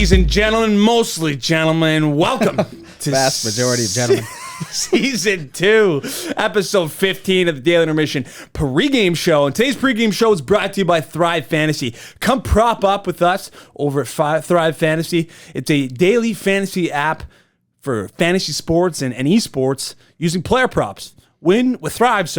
Ladies and gentlemen, mostly gentlemen, welcome to vast majority of gentlemen. Season 2, episode 15 of the Daily Intermission Pregame Show. And today's pregame show is brought to you by Thrive Fantasy. Come prop up with us over at Thrive Fantasy. It's a daily fantasy app for fantasy sports and esports using player props. With Thrive,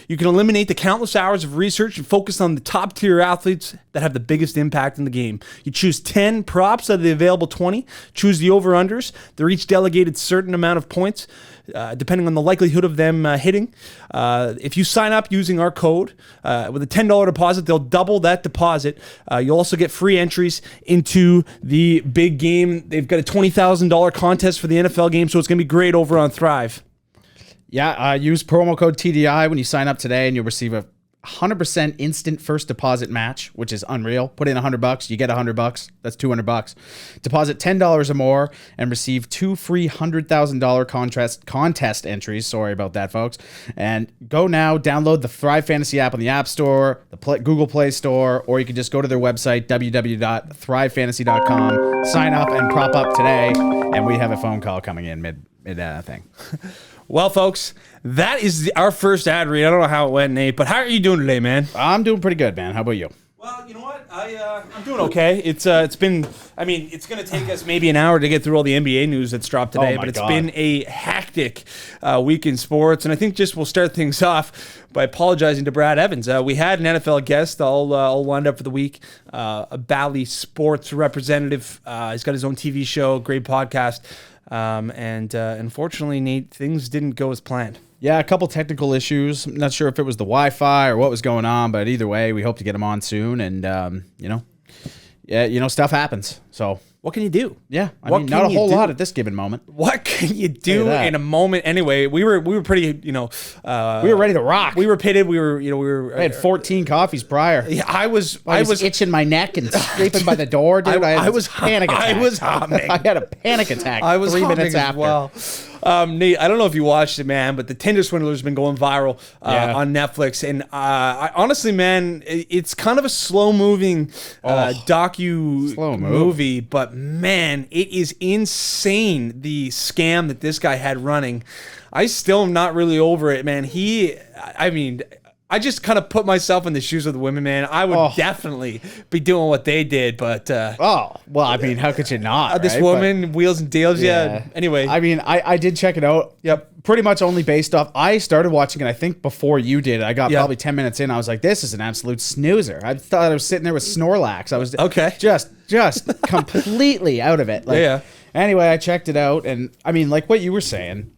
you can eliminate the countless hours of research and focus on the top tier athletes that have the biggest impact in the game. You choose 10 props out of the available 20, choose the over-unders. They're each delegated certain amount of points, depending on the likelihood of them hitting. If you sign up using our code with a $10 deposit, they'll double that deposit. You'll also get free entries into the big game. They've got a $20,000 contest for the NFL game, so it's going to be great over on Thrive. Yeah, use promo code TDI when you sign up today, and you'll receive a 100% instant first deposit match, which is unreal. Put in $100, you get $100. That's $200. Deposit $10 or more and receive 2 free $100,000 contest entries. Sorry about that, folks. And go now, download the Thrive Fantasy app on the App Store, the Google Play Store, or you can just go to their website, www.thrivefantasy.com. Sign up and prop up today, and we have a phone call coming in mid thing. Well, folks, that is our first ad read. I don't know how it went, Nate, but how are you doing today, man? I'm doing pretty good, man. How about you? Well, you know what? I'm doing okay. It's been, it's going to take us maybe an hour to get through all the NBA news that's dropped today, but it's been a hectic week in sports, and I think just we'll start things off by apologizing to Brad Evans. We had an NFL guest all lined up for the week, a Bally Sports representative. He's got his own TV show, great podcast. And unfortunately, Nate, things didn't go as planned. Yeah, a couple technical issues. I'm not sure if it was the Wi-Fi or what was going on, but either way, we hope to get him on soon. And, stuff happens. So what can you do? Yeah, I mean, not a whole lot at this given moment. What can you do in a moment? Anyway, we were pretty, we were ready to rock. We were pitted. I had 14 coffees prior. Yeah, I was itching my neck and scraping by the door, dude. I was panic attack. I was humming. I had a panic attack. I was 3 minutes as after. well. Nate, I don't know if you watched it, man, but the Tinder Swindler's been going viral on Netflix, and I honestly, man, it's kind of a slow-moving movie, but man, it is insane the scam that this guy had running. I still am not really over it, man. I just kind of put myself in the shoes of the women, man. I would definitely be doing what they did, but... how could you not, this woman, wheels and deals, Anyway. I did check it out. Yep. Pretty much only based off... I started watching it, I think, before you did. I got probably 10 minutes in. I was like, this is an absolute snoozer. I thought I was sitting there with Snorlax. I was just completely out of it. Anyway, I checked it out, and, like what you were saying,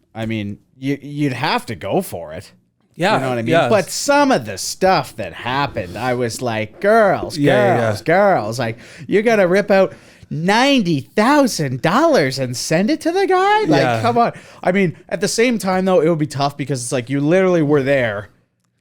you'd have to go for it. Yeah, you know what I mean? Yeah. But some of the stuff that happened, I was like, girls. Like, you got to rip out $90,000 and send it to the guy? Like, come on. At the same time, though, it would be tough because it's like you literally were there.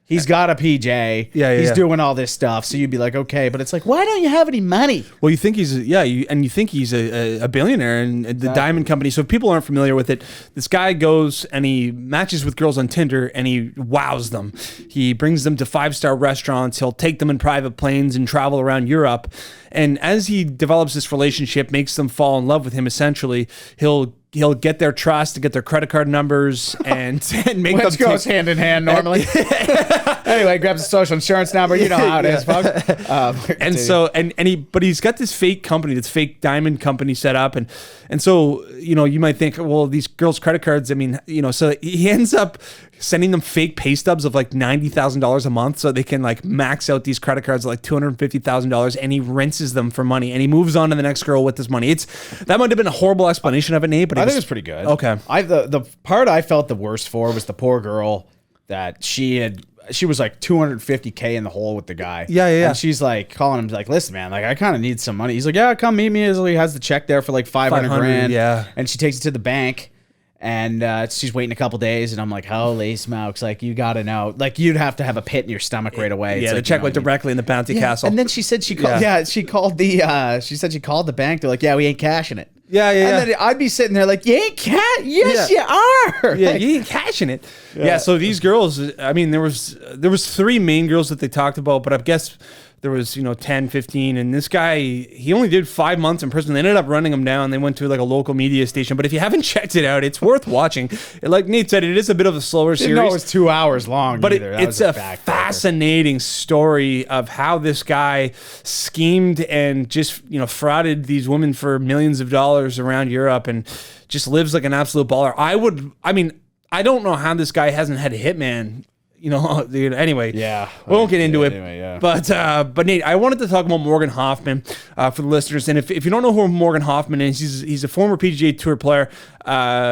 He's got a PJ. He's doing all this stuff. So you'd be like, okay, but it's like, why don't you have any money? Well, you think he's a billionaire and the Diamond Company. So if people aren't familiar with it, this guy goes and he matches with girls on Tinder and he wows them. He brings them to 5-star restaurants. He'll take them in private planes and travel around Europe. And as he develops this relationship, makes them fall in love with him, essentially, he'll get their trust and get their credit card numbers and make them... Which goes hand in hand normally. Anyway, grabs a social insurance number. You know how it is, folks. But he's got this fake company, this fake diamond company set up. And so, you might think, well, these girls' credit cards, so he ends up sending them fake pay stubs of like $90,000 a month so they can like max out these credit cards at like $250,000, and he rinses them for money and he moves on to the next girl with this money. That might have been a horrible explanation of it, Nate, but I think it was pretty good. Okay. The part I felt the worst for was the poor girl that she was like $250K in the hole with the guy. Yeah. And she's like calling him like, listen, man, like I kind of need some money. He's like, yeah, come meet me. He has the check there for like 500 grand. Yeah. And she takes it to the bank. And she's waiting a couple days, and I'm like, holy smokes, like, you got to know. Like, you'd have to have a pit in your stomach right away. Yeah, it's the like, check went directly in the bounty castle. And then she said she called she called the bank. They're like, yeah, we ain't cashing it. Yeah. And then I'd be sitting there like, you ain't cash? Yes, you are. Yeah, you ain't cashing it. Yeah, so these girls, there was 3 main girls that they talked about, but I guess there was 10, 15, and this guy, he only did 5 months in prison. They ended up running him down. They went to like a local media station. But if you haven't checked it out, it's worth watching. Like Nate said, it is a bit of a slower series. Didn't know it was 2 hours long, but it's a fascinating story of how this guy schemed and just frauded these women for millions of dollars around Europe, and just lives like an absolute baller. I don't know how this guy hasn't had a hitman. Anyway, yeah, we won't get into it. Anyway, yeah. But Nate, I wanted to talk about Morgan Hoffman for the listeners. And if you don't know who Morgan Hoffman is, he's a former PGA Tour player.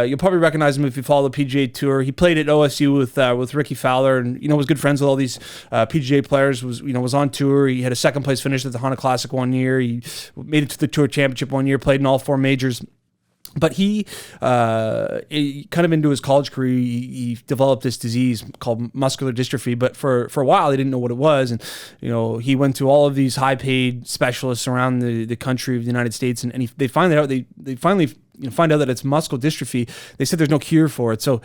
You'll probably recognize him if you follow the PGA Tour. He played at OSU with Ricky Fowler, and was good friends with all these PGA players. Was on tour. He had a second place finish at the Honda Classic one year. He made it to the Tour Championship one year. Played in all 4 majors. But he kind of into his college career, he developed this disease called muscular dystrophy. But for a while, they didn't know what it was. And, he went to all of these high-paid specialists around the country of the United States. And they find out, they finally find out that it's muscular dystrophy. They said there's no cure for it. So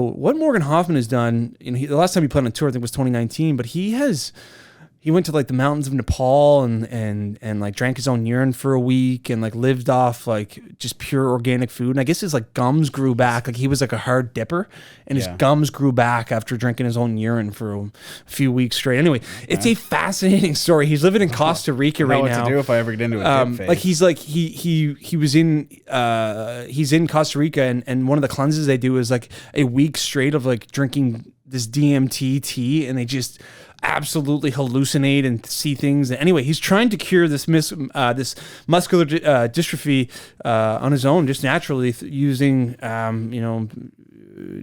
what Morgan Hoffman has done, the last time he played on tour, I think, was 2019. But he went to like the mountains of Nepal and like drank his own urine for a week and like lived off like just pure organic food. And I guess his like gums grew back. Like he was like a hard dipper, and his gums grew back after drinking his own urine for a few weeks straight. Anyway, it's a fascinating story. He's living in Costa Rica right now. I know what to do if I ever get into a dip phase. Like he's in Costa Rica, and one of the cleanses they do is like a week straight of like drinking this DMT tea, and they just absolutely hallucinate and see things. Anyway, he's trying to cure this muscular dystrophy on his own, just naturally using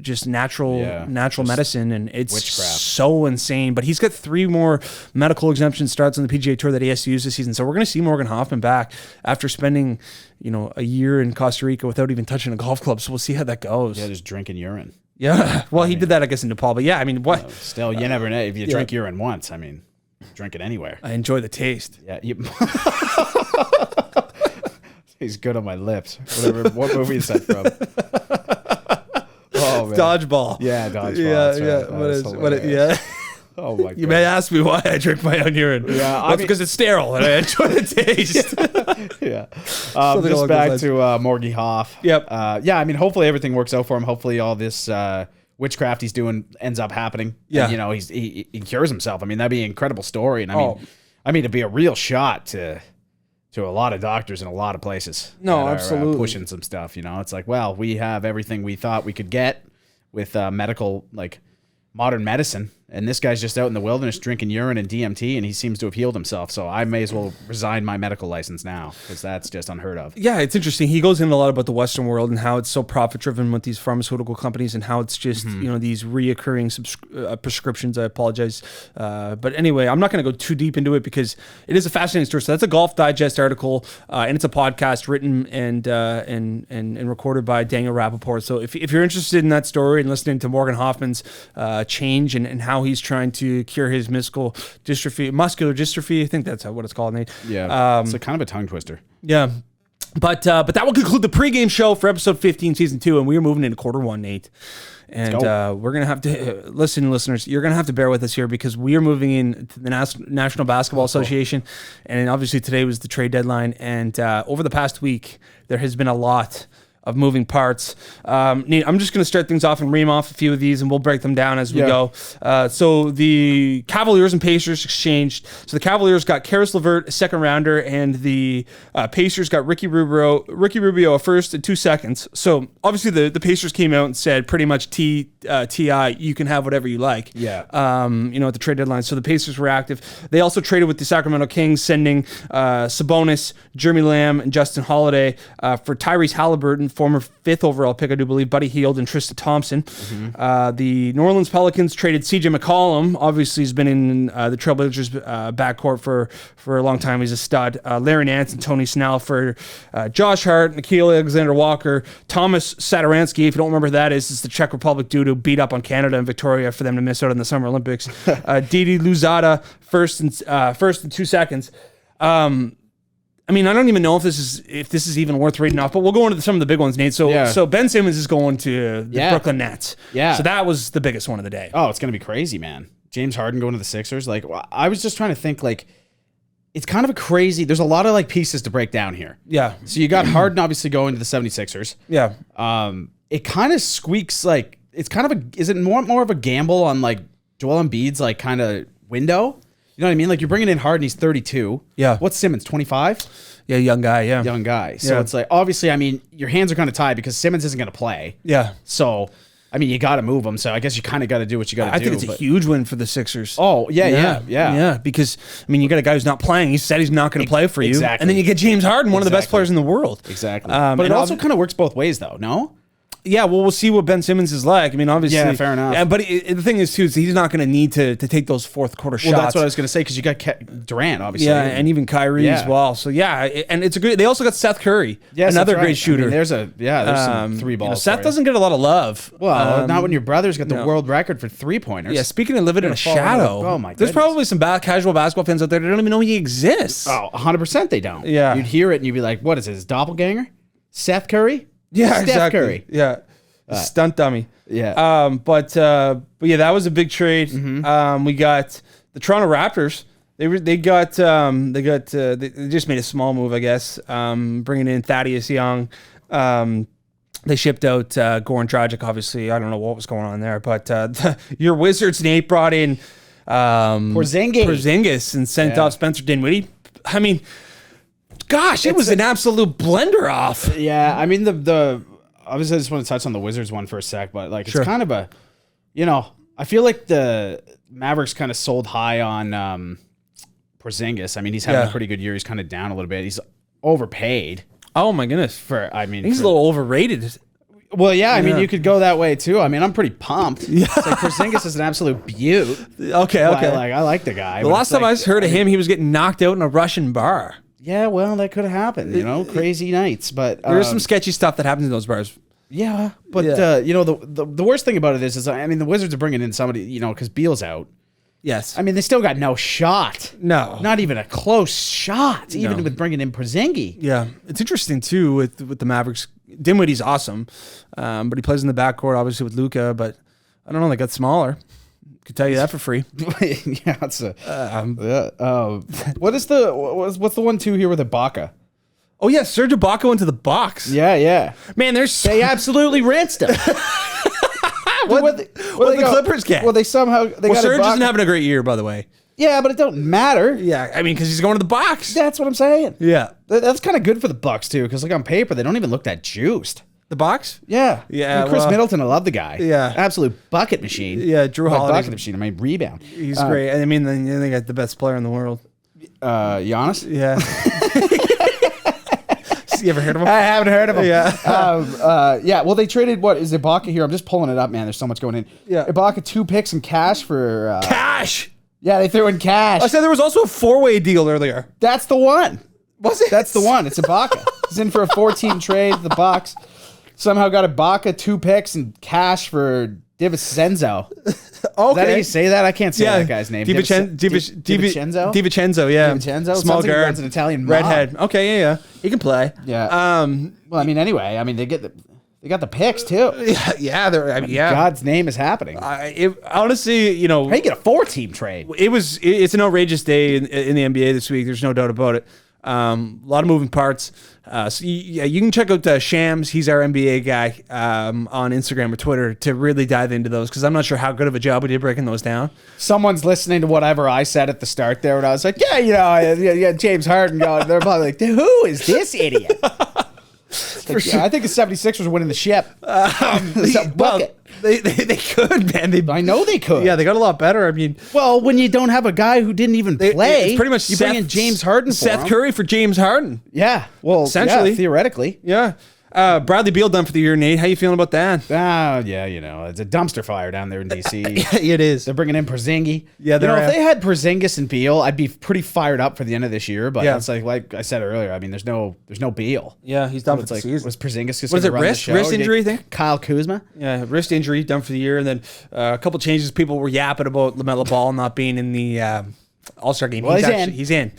just natural medicine, and it's witchcraft. So insane. But he's got 3 more medical exemption starts on the PGA Tour that he has to use this season. So we're going to see Morgan Hoffman back after spending a year in Costa Rica without even touching a golf club. So we'll see how that goes. Yeah, just drinking urine. Yeah, well, he did that, I guess, in Nepal. But yeah, what? Still, you never know. If you drink urine once, drink it anywhere. I enjoy the taste. Yeah, he's good on my lips. What movie is that from? Oh man, Dodgeball. Yeah, Dodgeball. Yeah. Oh my God. You may ask me why I drink my own urine. Yeah, because it's sterile and I enjoy the taste. Yeah. Just back to Morgie Hoff. Yep. Hopefully everything works out for him. Hopefully all this witchcraft he's doing ends up happening. Yeah. And, he cures himself. That'd be an incredible story. And it'd be a real shot to a lot of doctors in a lot of places. No, absolutely. Pushing some stuff. It's like, well, we have everything we thought we could get with medical, like modern medicine. And this guy's just out in the wilderness drinking urine and DMT, and he seems to have healed himself. So I may as well resign my medical license now, because that's just unheard of. Yeah, it's interesting. He goes into a lot about the Western world and how it's so profit-driven with these pharmaceutical companies, and how it's just, these reoccurring prescriptions. I apologize. But anyway, I'm not going to go too deep into it because it is a fascinating story. So that's a Golf Digest article, and it's a podcast written and recorded by Daniel Rappaport. So if you're interested in that story and listening to Morgan Hoffman's change and how he's trying to cure his muscular dystrophy. I think that's what it's called, Nate. Yeah, it's kind of a tongue twister. Yeah, but that will conclude the pregame show for episode 15, season 2, and we are moving into quarter 1, Nate. And we're going to have to listeners, you're going to have to bear with us here because we are moving into the National Basketball Association. And obviously today was the trade deadline. And over the past week, there has been a lot of moving parts. Nate, I'm just going to start things off and ream off a few of these, and we'll break them down as we go. So the Cavaliers and Pacers exchanged. So the Cavaliers got Karis LeVert, a second rounder, and the Pacers got Ricky Rubio, a first and 2 seconds. So obviously the Pacers came out and said pretty much T.I., you can have whatever you like. Yeah. At the trade deadline. So the Pacers were active. They also traded with the Sacramento Kings, sending Sabonis, Jeremy Lamb, and Justin Holiday for Tyrese Halliburton, former 5th overall pick, I do believe, Buddy Hield and Tristan Thompson. The New Orleans Pelicans traded CJ McCollum. Obviously, he's been in the Trailblazers backcourt for a long time. He's a stud. Larry Nance and Tony Snell for Josh Hart, Nickeil Alexander-Walker, Thomas Satoransky. If you don't remember who that is the Czech Republic dude who beat up on Canada and Victoria for them to miss out on the Summer Olympics. Didi Luzada, first and 2 seconds. I don't even know if this is even worth reading off, but we'll go into some of the big ones, Nate. So Ben Simmons is going to the Brooklyn Nets. Yeah. So that was the biggest one of the day. Oh, it's going to be crazy, man. James Harden going to the Sixers. Like, I was just trying to think, like, it's kind of a crazy. There's a lot of like pieces to break down here. Yeah. So you got Harden obviously going to the 76ers. Yeah. It kind of squeaks like it's kind of is it more of a gamble on like Joel Embiid's like kind of window? You know what I mean? Like you're bringing in Harden, he's 32. Yeah. What's Simmons, 25? Yeah, young guy. Yeah. Young guy. So it's like obviously, I mean, your hands are kind of tied because Simmons isn't going to play. Yeah. So I mean, you got to move him. So I guess you kind of got to do what you got to do. I think it's a huge win for the Sixers. Oh, yeah. Because, I mean, you got a guy who's not playing. He said he's not going to play for you. Exactly. And then you get James Harden, one of the best players in the world. Exactly. But it also kind of works both ways, though, no? Yeah, well, we'll see what Ben Simmons is like. I mean, obviously. Yeah, fair enough. Yeah, but the thing is, too, is he's not going to need to take those fourth quarter shots. Well, that's what I was going to say, because you got Durant, obviously. Yeah, and even Kyrie as well. So, yeah, and it's a good. They also got Seth Curry, another great shooter. I mean, there's some three balls. Seth doesn't get a lot of love. Well, not when your brother's got the world record for 3-pointers. Yeah, speaking of living in a shadow, oh my goodness. There's probably some casual basketball fans out there that don't even know he exists. Oh, 100% they don't. Yeah. You'd hear it and you'd be like, what is it, his doppelganger? Seth Curry? Yeah, Steph exactly. Curry. Yeah. Stunt dummy. Yeah. But yeah, that was a big trade. We got the Toronto Raptors. They just made a small move, I guess. Bringing in Thaddeus Young. They shipped out Goran Dragic. Obviously, I don't know what was going on there, but your Wizards, Nate, brought in Porzingis and sent off Spencer Dinwiddie. I mean, gosh, it was an absolute blender off. Yeah, I mean obviously I just want to touch on the Wizards one for a sec, but like it's kind of I feel like the Mavericks kind of sold high on Porzingis. I mean, he's having a pretty good year. He's kind of down a little bit. He's overpaid. Oh my goodness. He's a little overrated. Well, yeah, I mean, you could go that way too. I mean, I'm pretty pumped. Yeah. It's like Porzingis is an absolute beaut. Okay. I like the guy. The last time I heard of him, he was getting knocked out in a Russian bar. Yeah, well, that could have happened, crazy nights. But there's some sketchy stuff that happens in those bars. Yeah, but the worst thing about it is I mean, the Wizards are bringing in somebody, because Beal's out. Yes. I mean, they still got no shot. No. Not even a close shot, even with bringing in Porzingis. Yeah. It's interesting, too, with the Mavericks. Dinwiddie's awesome, but he plays in the backcourt, obviously, with Luka, but I don't know, they got smaller. Could tell you that for free. Yeah, it's a... what's the 1-2 here with Ibaka? Oh, yeah, Serge Ibaka went to the Bucks. Yeah. Man, they absolutely rinsed him. What the Clippers get? Well, Serge isn't having a great year, by the way. Yeah, but it don't matter. Yeah, I mean, because he's going to the Bucks. That's what I'm saying. Yeah. That's kind of good for the Bucks, too, because like on paper, they don't even look that juiced. The Bucks? Yeah. Yeah. I mean, Chris Middleton, I love the guy. Yeah. Absolute bucket machine. Yeah, Drew Holiday. Bucket machine. I mean, rebound. He's great. I mean, they got the best player in the world. Giannis? Yeah. You ever heard of him? I haven't heard of him. Yeah. Yeah. Well, they traded what is Ibaka here? I'm just pulling it up, man. There's so much going in. Yeah. Ibaka 2 picks and cash for cash. Yeah, they threw in cash. I said there was also a 4-way deal earlier. That's the one. Was it? That's the one. It's Ibaka. He's in for a 4-team trade. The Bucks somehow got Ibaka 2 picks and cash for DiVincenzo. Okay. Is that how you say that? I can't say that guy's name. DiVincenzo? DiVincenzo, yeah. DiVincenzo? Small guard. Like an Italian mob. Redhead. Okay, yeah. He can play. Yeah. Well, I mean, anyway, I mean, they got the picks too. Yeah. God's name is happening. Honestly, how do you get a 4-team trade? It's an outrageous day in the NBA this week. There's no doubt about it. A lot of moving parts. So you can check out Shams. He's our NBA guy on Instagram or Twitter to really dive into those because I'm not sure how good of a job we did breaking those down. Someone's listening to whatever I said at the start there, and I was like, James Harden going. They're probably like, who is this idiot? I think the 76ers are winning the ship. They could, man. I know they could. Yeah, they got a lot better. I mean, well, when you don't have a guy who didn't even play, it's pretty much you bring in James Harden, Seth Curry for James Harden. Yeah, well, essentially, theoretically, yeah. Bradley Beal done for the year, Nate. How you feeling about that? Yeah, it's a dumpster fire down there in DC. It is. They're bringing in Porzingis. Yeah, if they had Porzingis and Beal, I'd be pretty fired up for the end of this year. But it's like I said earlier. I mean, there's no Beal. Yeah, he's done for the season. Was Porzingis just what is it? Wrist injury? I think Kyle Kuzma. Yeah, wrist injury done for the year, and then a couple changes. People were yapping about LaMelo Ball not being in the All-Star game. Well, he's in. He's in.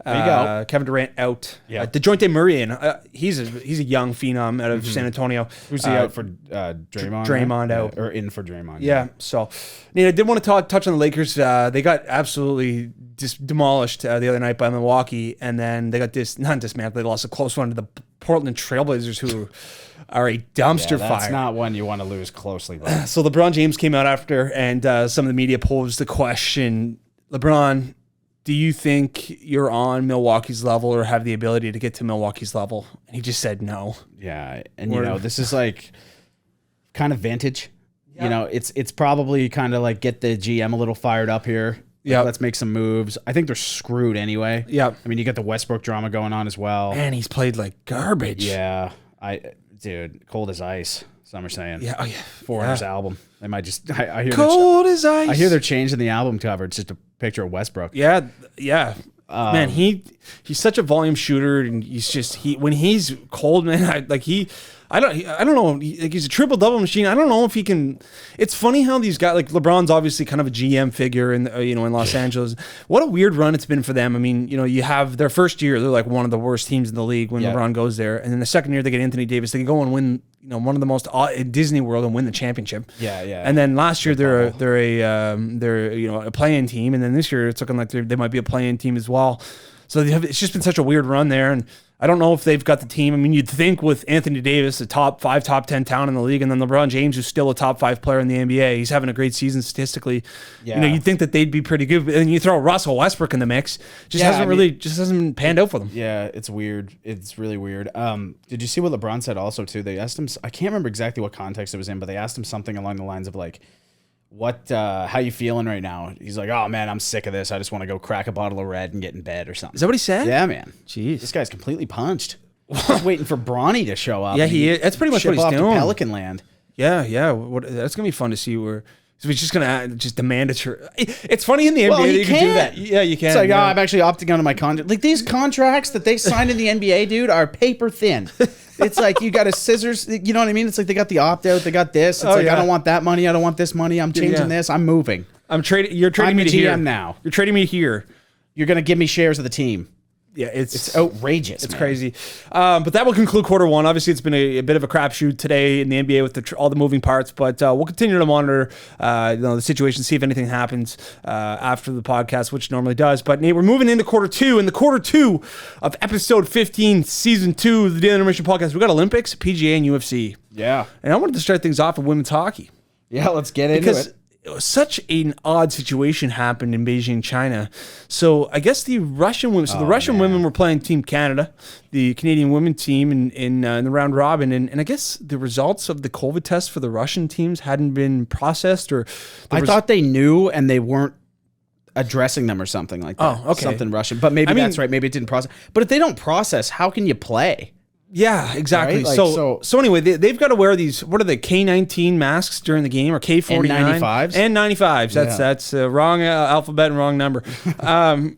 There you go. Kevin Durant out. Yeah. DeJounte Murray in. He's a young phenom out of San Antonio. Who's he out for? Draymond. Draymond out. or in for Draymond. Yeah. So, I did want to touch on the Lakers. They got absolutely demolished the other night by Milwaukee, and then they got not dismantled. They lost a close one to the Portland Trailblazers, who are a dumpster fire. That's not one you want to lose closely, though. So LeBron James came out after, and some of the media posed the question, LeBron, do you think you're on Milwaukee's level or have the ability to get to Milwaukee's level? And he just said no. Yeah, and this is like kind of vintage. Yeah. It's probably kind of like get the GM a little fired up here. Yeah, let's make some moves. I think they're screwed anyway. Yeah, I mean, you got the Westbrook drama going on as well. And he's played like garbage. Yeah, dude, cold as ice. Some are saying. Yeah, Foreigner's album. They might just. I hear cold as ice. I hear they're changing the album cover. It's just a picture of Westbrook. Yeah. Man, he's such a volume shooter, and when he's cold, man. I don't know. He's a triple double machine. I don't know if he can. It's funny how these guys, like LeBron's obviously kind of a GM figure in Los Angeles. What a weird run it's been for them. I mean, you have their first year, they're like one of the worst teams in the league when LeBron goes there, and then the second year they get Anthony Davis. They can go and win, one of the most in Disney World and win the championship. Yeah. And then last year they're a play-in team, and then this year it's looking like they might be a play-in team as well. So it's just been such a weird run there, and I don't know if they've got the team. I mean, you'd think with Anthony Davis, a top 5, top 10 talent in the league, and then LeBron James, who's still a top 5 player in the NBA. He's having a great season statistically. Yeah. You'd think that they'd be pretty good. And then you throw Russell Westbrook in the mix. Hasn't panned out for them. Yeah, it's weird. It's really weird. Did you see what LeBron said also too? They asked him, I can't remember exactly what context it was in, but they asked him something along the lines of like, how you feeling right now? He's like, oh man, I'm sick of this. I just want to go crack a bottle of red and get in bed or something. Is that what he said? Yeah, man. Jeez. This guy's completely punched. He's waiting for Bronny to show up. Yeah, he is. That's pretty much what he's doing. To Pelican Land. Yeah. That's going to be fun to see where... So he's just going to just demand it. It's funny in the NBA that you can do that. Yeah, you can. It's like, I'm actually opting out of my contract. Like these contracts that they signed in the NBA, dude, are paper thin. It's like you got a scissors. You know what I mean? It's like they got the opt out. They got this. It's I don't want that money. I don't want this money. I'm changing this. I'm moving. You're trading me to here now. You're trading me here. You're going to give me shares of the team. Yeah, it's outrageous. It's crazy. But that will conclude quarter one. Obviously, it's been a bit of a crapshoot today in the NBA with all the moving parts. But we'll continue to monitor the situation, see if anything happens after the podcast, which normally does. But Nate, we're moving into quarter two. In the quarter two of episode 15, season 2 of the Daily Intermission podcast, we got Olympics, PGA, and UFC. Yeah. And I wanted to start things off with women's hockey. Yeah, let's get into it. Such an odd situation happened in Beijing, China. So I guess the Russian women. So the Russian women were playing Team Canada, the Canadian women team in the round robin, and I guess the results of the COVID test for the Russian teams hadn't been processed, or I thought they knew and they weren't addressing them or something like that. Oh, okay. Something Russian, but maybe that's right. Maybe it didn't process. But if they don't process, how can you play? Yeah, exactly. Right? Like, so anyway, they've got to wear these. What are they? K19 masks during the game, or K49 N95s. That's wrong alphabet and wrong number.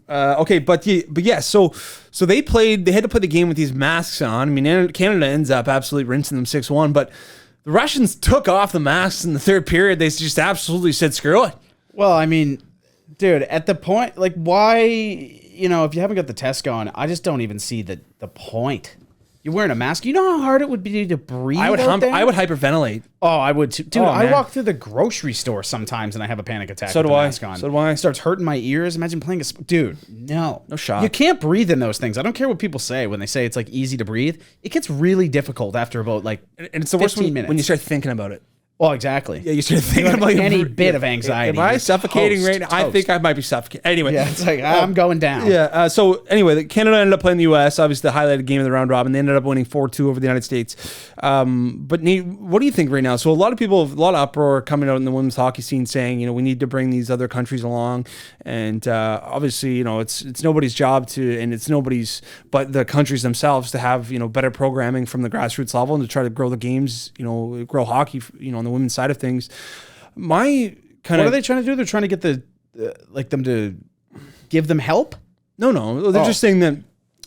Okay, but yeah. So they played. They had to play the game with these masks on. I mean, Canada ends up absolutely rinsing them 6-1. But the Russians took off the masks in the third period. They just absolutely said, "Screw it." Well, I mean, dude, at the point, like, why? If you haven't got the test going, I just don't even see the point. You're wearing a mask. You know how hard it would be to breathe. I would hyperventilate. Oh, I would too. Dude, I walk through the grocery store sometimes and I have a panic attack. So do I. So do I. It starts hurting my ears. Imagine playing dude. No shot. You can't breathe in those things. I don't care what people say when they say it's like easy to breathe. It gets really difficult after about like and it's the worst when you start thinking about it. Well, exactly. Yeah, you start thinking about any bit of anxiety. Am I suffocating right now? I think I might be suffocating. Anyway. Yeah, it's like, I'm going down. Yeah, so anyway, Canada ended up playing the U.S., obviously the highlighted game of the round robin. They ended up winning 4-2 over the United States. But Nate, what do you think right now? So a lot of uproar coming out in the women's hockey scene saying, we need to bring these other countries along. And obviously, it's nobody's job and it's nobody's but the countries themselves to have, better programming from the grassroots level and to try to grow the games, grow hockey, on the women's side of things. What are they trying to do? They're trying to get them to give them help? No. They're just saying that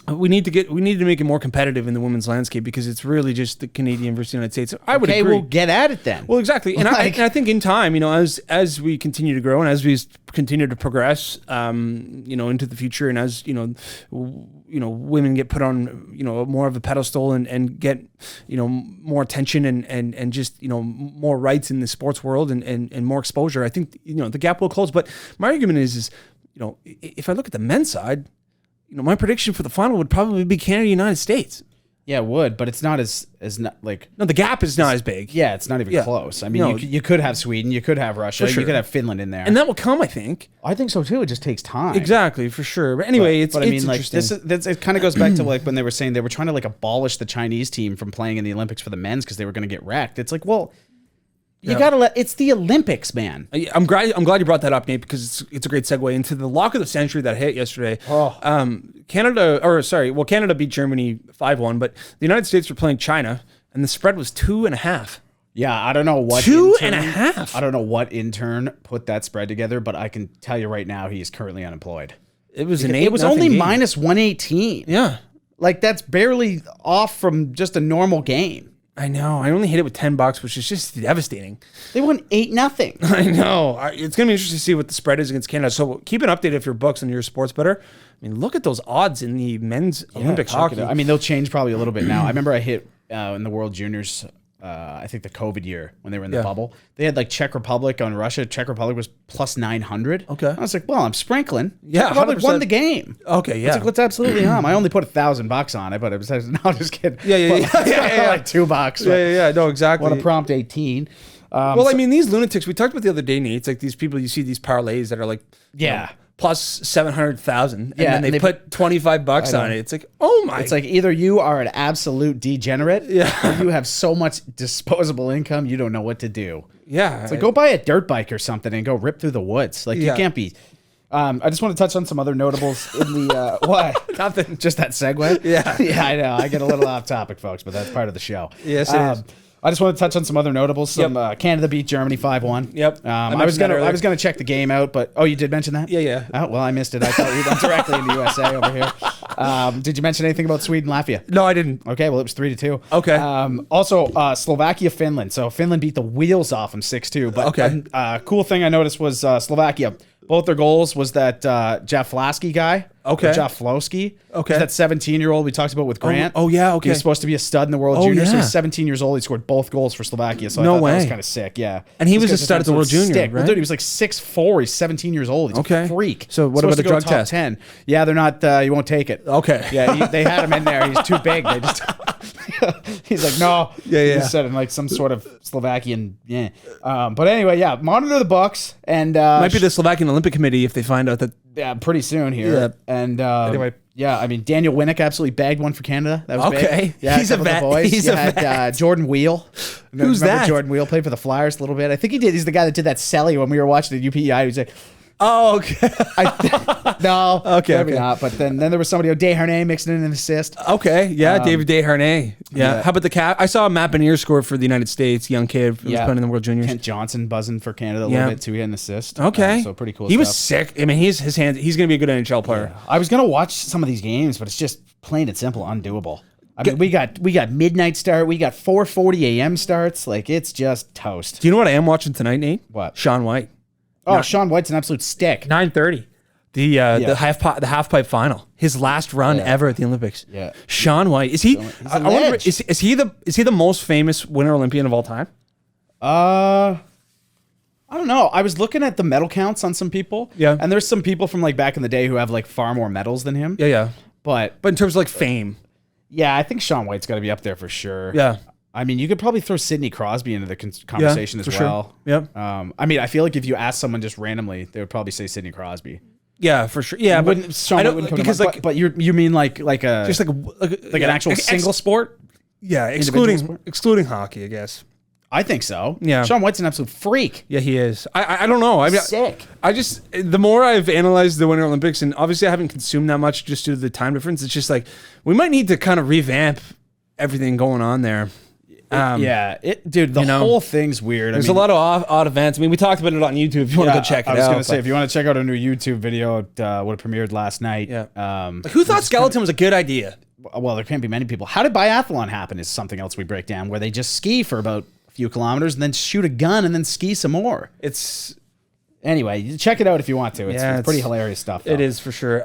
we need to make it more competitive in the women's landscape because it's really just the Canadian versus the United States. I would agree. Well, get at it then. Well, exactly, and I think in time, as we continue to grow and as we continue to progress, into the future, and as women get put on more of a pedestal and get more attention and just more rights in the sports world and more exposure, I think the gap will close. But my argument is if I look at the men's side, my prediction for the final would probably be Canada, United States. Yeah, it would, but it's not as not like... No, the gap is not as big. Yeah, it's not even close. I mean, you could have Sweden, you could have Russia, you could have Finland in there. And that will come, I think. I think so, too. It just takes time. Exactly, for sure. But anyway, it's interesting. It kind of goes back to like when they were saying they were trying to like abolish the Chinese team from playing in the Olympics for the men's because they were going to get wrecked. It's like, well... You gotta it's the Olympics, man. I'm glad you brought that up, Nate, because it's a great segue into the lock of the century that hit yesterday. Canada beat Germany 5-1, but the United States were playing China, and the spread was 2.5. Yeah, I don't know what 2.5. I don't know what intern put that spread together, but I can tell you right now he is currently unemployed. It was only game. Minus 118. Yeah, like that's barely off from just a normal game. I know. I only hit it with $10, which is just devastating. They won 8-0. I know. It's going to be interesting to see what the spread is against Canada. So keep an update if your books and your sports better. I mean, look at those odds in the men's Olympic hockey. I mean, they'll change probably a little bit now. I remember I hit in the World Juniors, I think the COVID year when they were in the bubble. They had like Czech Republic on Russia. Czech Republic was plus 900. Okay. I was like, well, I'm sprinkling. Yeah, Czech Republic won the game. Okay, yeah. I was like, let's absolutely I only put $1,000 on it, but it was no, I'm just kidding. Yeah. Like $2. Yeah. No, exactly. Want to prompt 18. I mean, these lunatics, we talked about the other day, Nate. It's like these people, you see these parlays that are like, plus 700,000, and then they put $25 on it. It's like, oh my! It's like either you are an absolute degenerate, or you have so much disposable income you don't know what to do. Yeah, it's like go buy a dirt bike or something and go rip through the woods. Like you can't be. I just want to touch on some other notables in the what? Nothing. Just that segue. Yeah, I know. I get a little off topic, folks, but that's part of the show. Yes, it is. I just want to touch on some other notables. Canada beat Germany 5-1. Yep. I was gonna check the game out, but you did mention that? Yeah. Oh well, I missed it. I thought we went directly into USA over here. Did you mention anything about Sweden, Latvia? No, I didn't. Okay, well it was 3-2. Okay. Also, Slovakia, Finland. So Finland beat the wheels off them 6-2. But cool thing I noticed was Slovakia. Both their goals was that Jeff Lasky guy. Okay. Jeff Flosky. Okay. That 17-year-old we talked about with Grant. Oh yeah. Okay. He was supposed to be a stud in the World Juniors. So he's 17 years old. He scored both goals for Slovakia. So I thought that was kind of sick. Yeah. And he was a stud at the World Junior, right? Well, dude, he was like 6'4". He's 17 years old. He's a freak. So what about the drug test? 10. Yeah, they're not. You won't take it. Okay. Yeah, they had him in there. He's too big. They just. He's like, no. Yeah. He said in like some sort of Slovakian. Yeah. But anyway, monitor the Bucks and might be the Slovakian Olympic Committee if they find out that. Yeah, pretty soon here. Yeah. And anyway. Yeah, I mean Daniel Winnick absolutely bagged one for Canada. That was big. Yeah, he's a vet. Boys. He's a vet. Jordan Wheel. Who's that? Jordan Wheel played for the Flyers a little bit. I think he did. He's the guy that did that celly when we were watching the UPEI. He was like, oh, okay. No, okay. Not. But then there was somebody, Desharnais, mixing in an assist. Okay, yeah, David Desharnais. Yeah. How about the cat? I saw Matt Benier score for the United States, young kid who was playing in the World Juniors. Kent Johnson buzzing for Canada a little bit too. He had an assist. Okay, so pretty cool. He was sick. I mean, his hands. He's going to be a good NHL player. Yeah. I was going to watch some of these games, but it's just plain and simple undoable. I mean, we got midnight start. We got 4:40 a.m. starts. Like it's just toast. Do you know what I am watching tonight, Nate? What? Shaun White. Oh, Shaun White's an absolute stick. 9:30. The half pipe final. His last run ever at the Olympics. Yeah. Shaun White. Is he? Is he the most famous Winter Olympian of all time? I don't know. I was looking at the medal counts on some people. Yeah. And there's some people from like back in the day who have like far more medals than him. Yeah. But in terms of like fame. Yeah, I think Shaun White's got to be up there for sure. Yeah. I mean, you could probably throw Sidney Crosby into the conversation as well. Sure. Yep. I mean, I feel like if you ask someone just randomly, they would probably say Sidney Crosby. Yeah, for sure. Yeah, but Shaun White wouldn't come because to mind. But you mean like a just an actual single sport? Yeah, excluding hockey, I guess. I think so. Yeah. Shaun White's an absolute freak. Yeah, he is. I don't know. Sick. I just, the more I've analyzed the Winter Olympics, and obviously I haven't consumed that much just due to the time difference, it's just like, we might need to kind of revamp everything going on there. Dude, the whole thing's weird. There's a lot of odd events. I mean, we talked about it on YouTube. If you want to go check it out. I was going to say, if you want to check out a new YouTube video, it would have premiered last night. Yeah. Who thought skeleton was a good idea? Well, there can't be many people. How did biathlon happen is something else we break down, where they just ski for about a few kilometers and then shoot a gun and then ski some more. Anyway, check it out if you want to. It's pretty hilarious stuff, though. It is for sure.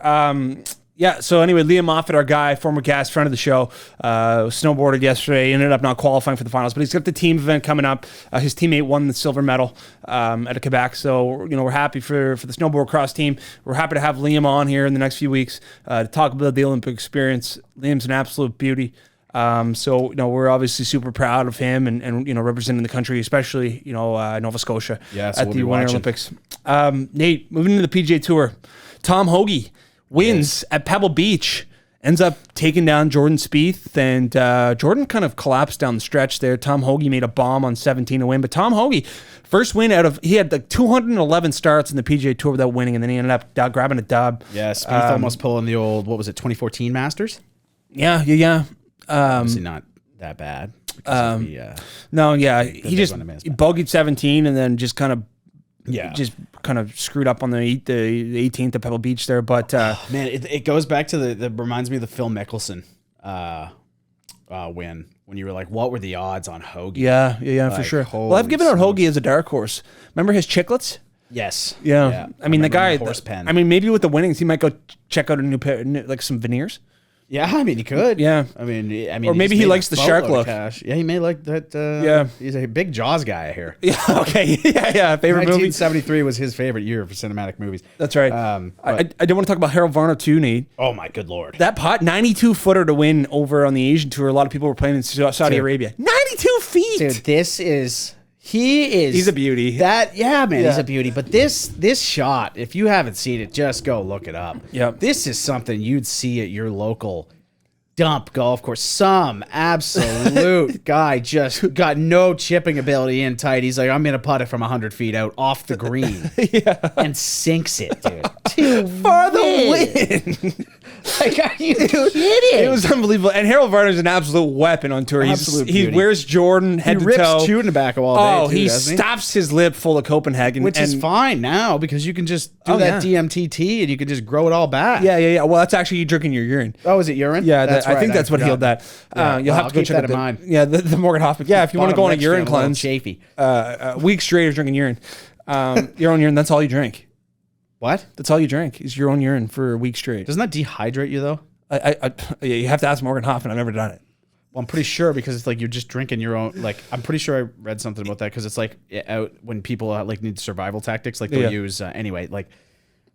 So anyway, Liam Moffitt, our guy, former guest, friend of the show, snowboarded yesterday, ended up not qualifying for the finals, but he's got the team event coming up. His teammate won the silver medal at a Quebec, so we're happy for the snowboard cross team. We're happy to have Liam on here in the next few weeks to talk about the Olympic experience. Liam's an absolute beauty. We're obviously super proud of him and representing the country, especially Nova Scotia at the Winter Olympics. Nate, moving into the PGA Tour, Tom Hoge wins at Pebble Beach, ends up taking down Jordan Spieth, and Jordan kind of collapsed down the stretch there. Tom Hoge made a bomb on 17 to win, but Tom Hoge, first win he had like 211 starts in the PGA Tour without winning, and then he ended up grabbing a dub. Yeah, Spieth almost pulling the old, 2014 Masters? Yeah. Obviously not that bad. He just bogeyed 17 and then just kind of screwed up on the 18th at Pebble Beach there. But man, it goes back to that reminds me of the Phil Mickelson win when you were like, what were the odds on Hoge? Yeah, for sure. Well, I've given out Hoge as a dark horse. Remember his chiclets? Yes. Yeah. I mean, the guy. Horse pen. I mean, maybe with the winnings, he might go check out a new pair, like some veneers. Yeah, I mean, he could. Yeah. I mean, or maybe he likes the shark look. Yeah, he may like that. He's a big Jaws guy here. Yeah, okay. Yeah. Favorite movie? 1973 was his favorite year for cinematic movies. That's right. I do want to talk about Harold Varner too, Nate. Oh, my good Lord. That 92-footer to win over on the Asian Tour. A lot of people were playing in Saudi Arabia. 92 feet! Dude, he's a beauty. He's a beauty. But this shot, if you haven't seen it, just go look it up. Yep. This is something you'd see at your local dump golf course. Some absolute guy just got no chipping ability in tight. He's like, I'm going to putt it from 100 feet out off the green. And sinks it, dude. For the win. Like, are you kidding? It was unbelievable. And Harold Varner's an absolute weapon on tour. He wears Jordan head to toe. He rips tobacco all day, too, he stops his lip full of Copenhagen. Which is fine now because you can just do that DMTT and you can just grow it all back. Yeah. Well, that's actually you drinking your urine. Oh, is it urine? Yeah, I think that's what healed that. You'll have to go check that in mind. Yeah, the Morgan Hoffman. Yeah, if you want to go on a urine cleanse. Chafy. A week straight of drinking urine. Your own urine, that's all you drink. What? That's all you drink is your own urine for a week straight. Doesn't that dehydrate you, though? You have to ask Morgan Hoffman. I've never done it. Well, I'm pretty sure because it's like you're just drinking your own. Like I'm pretty sure I read something about that because it's like out when people like need survival tactics, like they'll use anyway. Like,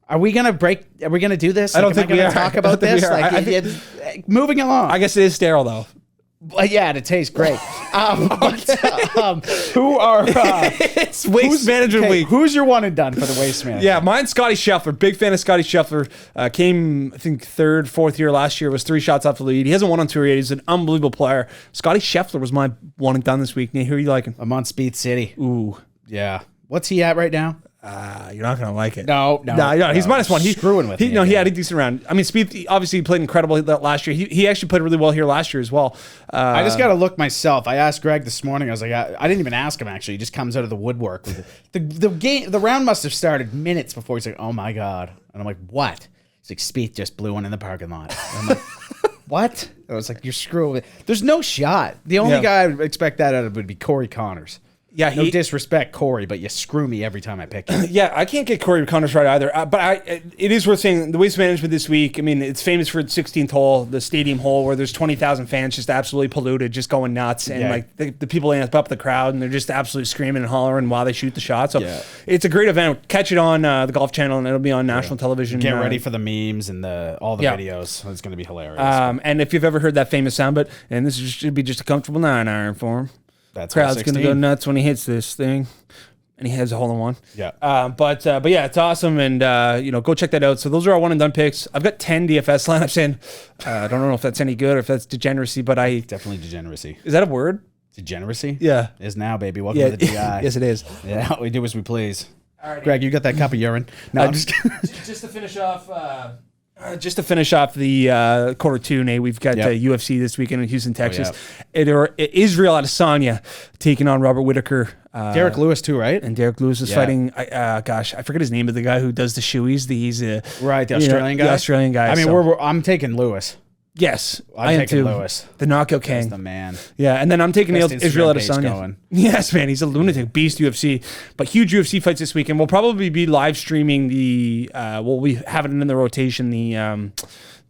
are we gonna do this? I don't think we're gonna talk about this. Like, moving along. I guess it is sterile though. Yeah, and it tastes great. Who are it's waste management week? Who's your one and done for the waste management? Yeah, mine's Scotty Scheffler. Big fan of Scotty Scheffler. Came I think third, fourth year last year. Was 3 shots off the lead. He hasn't won on tour yet. He's an unbelievable player. Scotty Scheffler was my one and done this week. Nate, who are you liking? I'm on Spieth City. Ooh, yeah. What's he at right now? You're not gonna like it. No. He's -1. He's screwing with me. He had a decent round. I mean, Spieth obviously played incredible last year. He actually played really well here last year as well. I just gotta look myself. I asked Greg this morning. I was like, I didn't even ask him actually. He just comes out of the woodwork with it. The game. The round must have started minutes before. He's like, oh my god, and I'm like, what? He's like, Spieth just blew one in the parking lot. And I'm like, what? I was like, you're screwing. There's no shot. The only guy I would expect that out of would be Corey Connors. Yeah, no disrespect, Corey, but you screw me every time I pick you. Yeah, I can't get Corey Connors right either. But it is worth saying the waste management this week. I mean, it's famous for its 16th hole, the stadium hole, where there's 20,000 fans just absolutely polluted, just going nuts, and like the people amp up the crowd, and they're just absolutely screaming and hollering while they shoot the shot. So it's a great event. Catch it on the Golf Channel, and it'll be on national television. Get ready for the memes and all the videos. It's going to be hilarious. And if you've ever heard that famous sound, and this should be just a comfortable 9-iron for him. That's crowd's going to go nuts when he hits this thing, and he has a hole-in-one. Yeah. But yeah, it's awesome, and go check that out. So those are our one and done picks. I've got 10 DFS lineups in. I don't know if that's any good or if that's degeneracy, but definitely degeneracy. Is that a word? Degeneracy? Yeah. It is now, baby. Welcome to the DI. Yes, it is. Yeah, we do as we please. All right, Greg, you got that cup of urine? No, I'm just kidding. Just to finish off. Just to finish off the quarter two, Nate, we've got UFC this weekend in Houston, Texas. Israel Adesanya taking on Robert Whittaker. Derek Lewis too, right? And Derek Lewis is fighting. I forget his name, but the guy who does the shoeies. He's the Australian guy. The Australian guy. I mean, I'm taking Lewis. Yes, I'm taking Lewis. The knockout king. That's the man. Yeah, and then I'm taking Israel Adesanya. Going. Yes, man, he's a lunatic beast UFC. But huge UFC fights this weekend. We'll probably be live streaming the. We have it in the rotation. The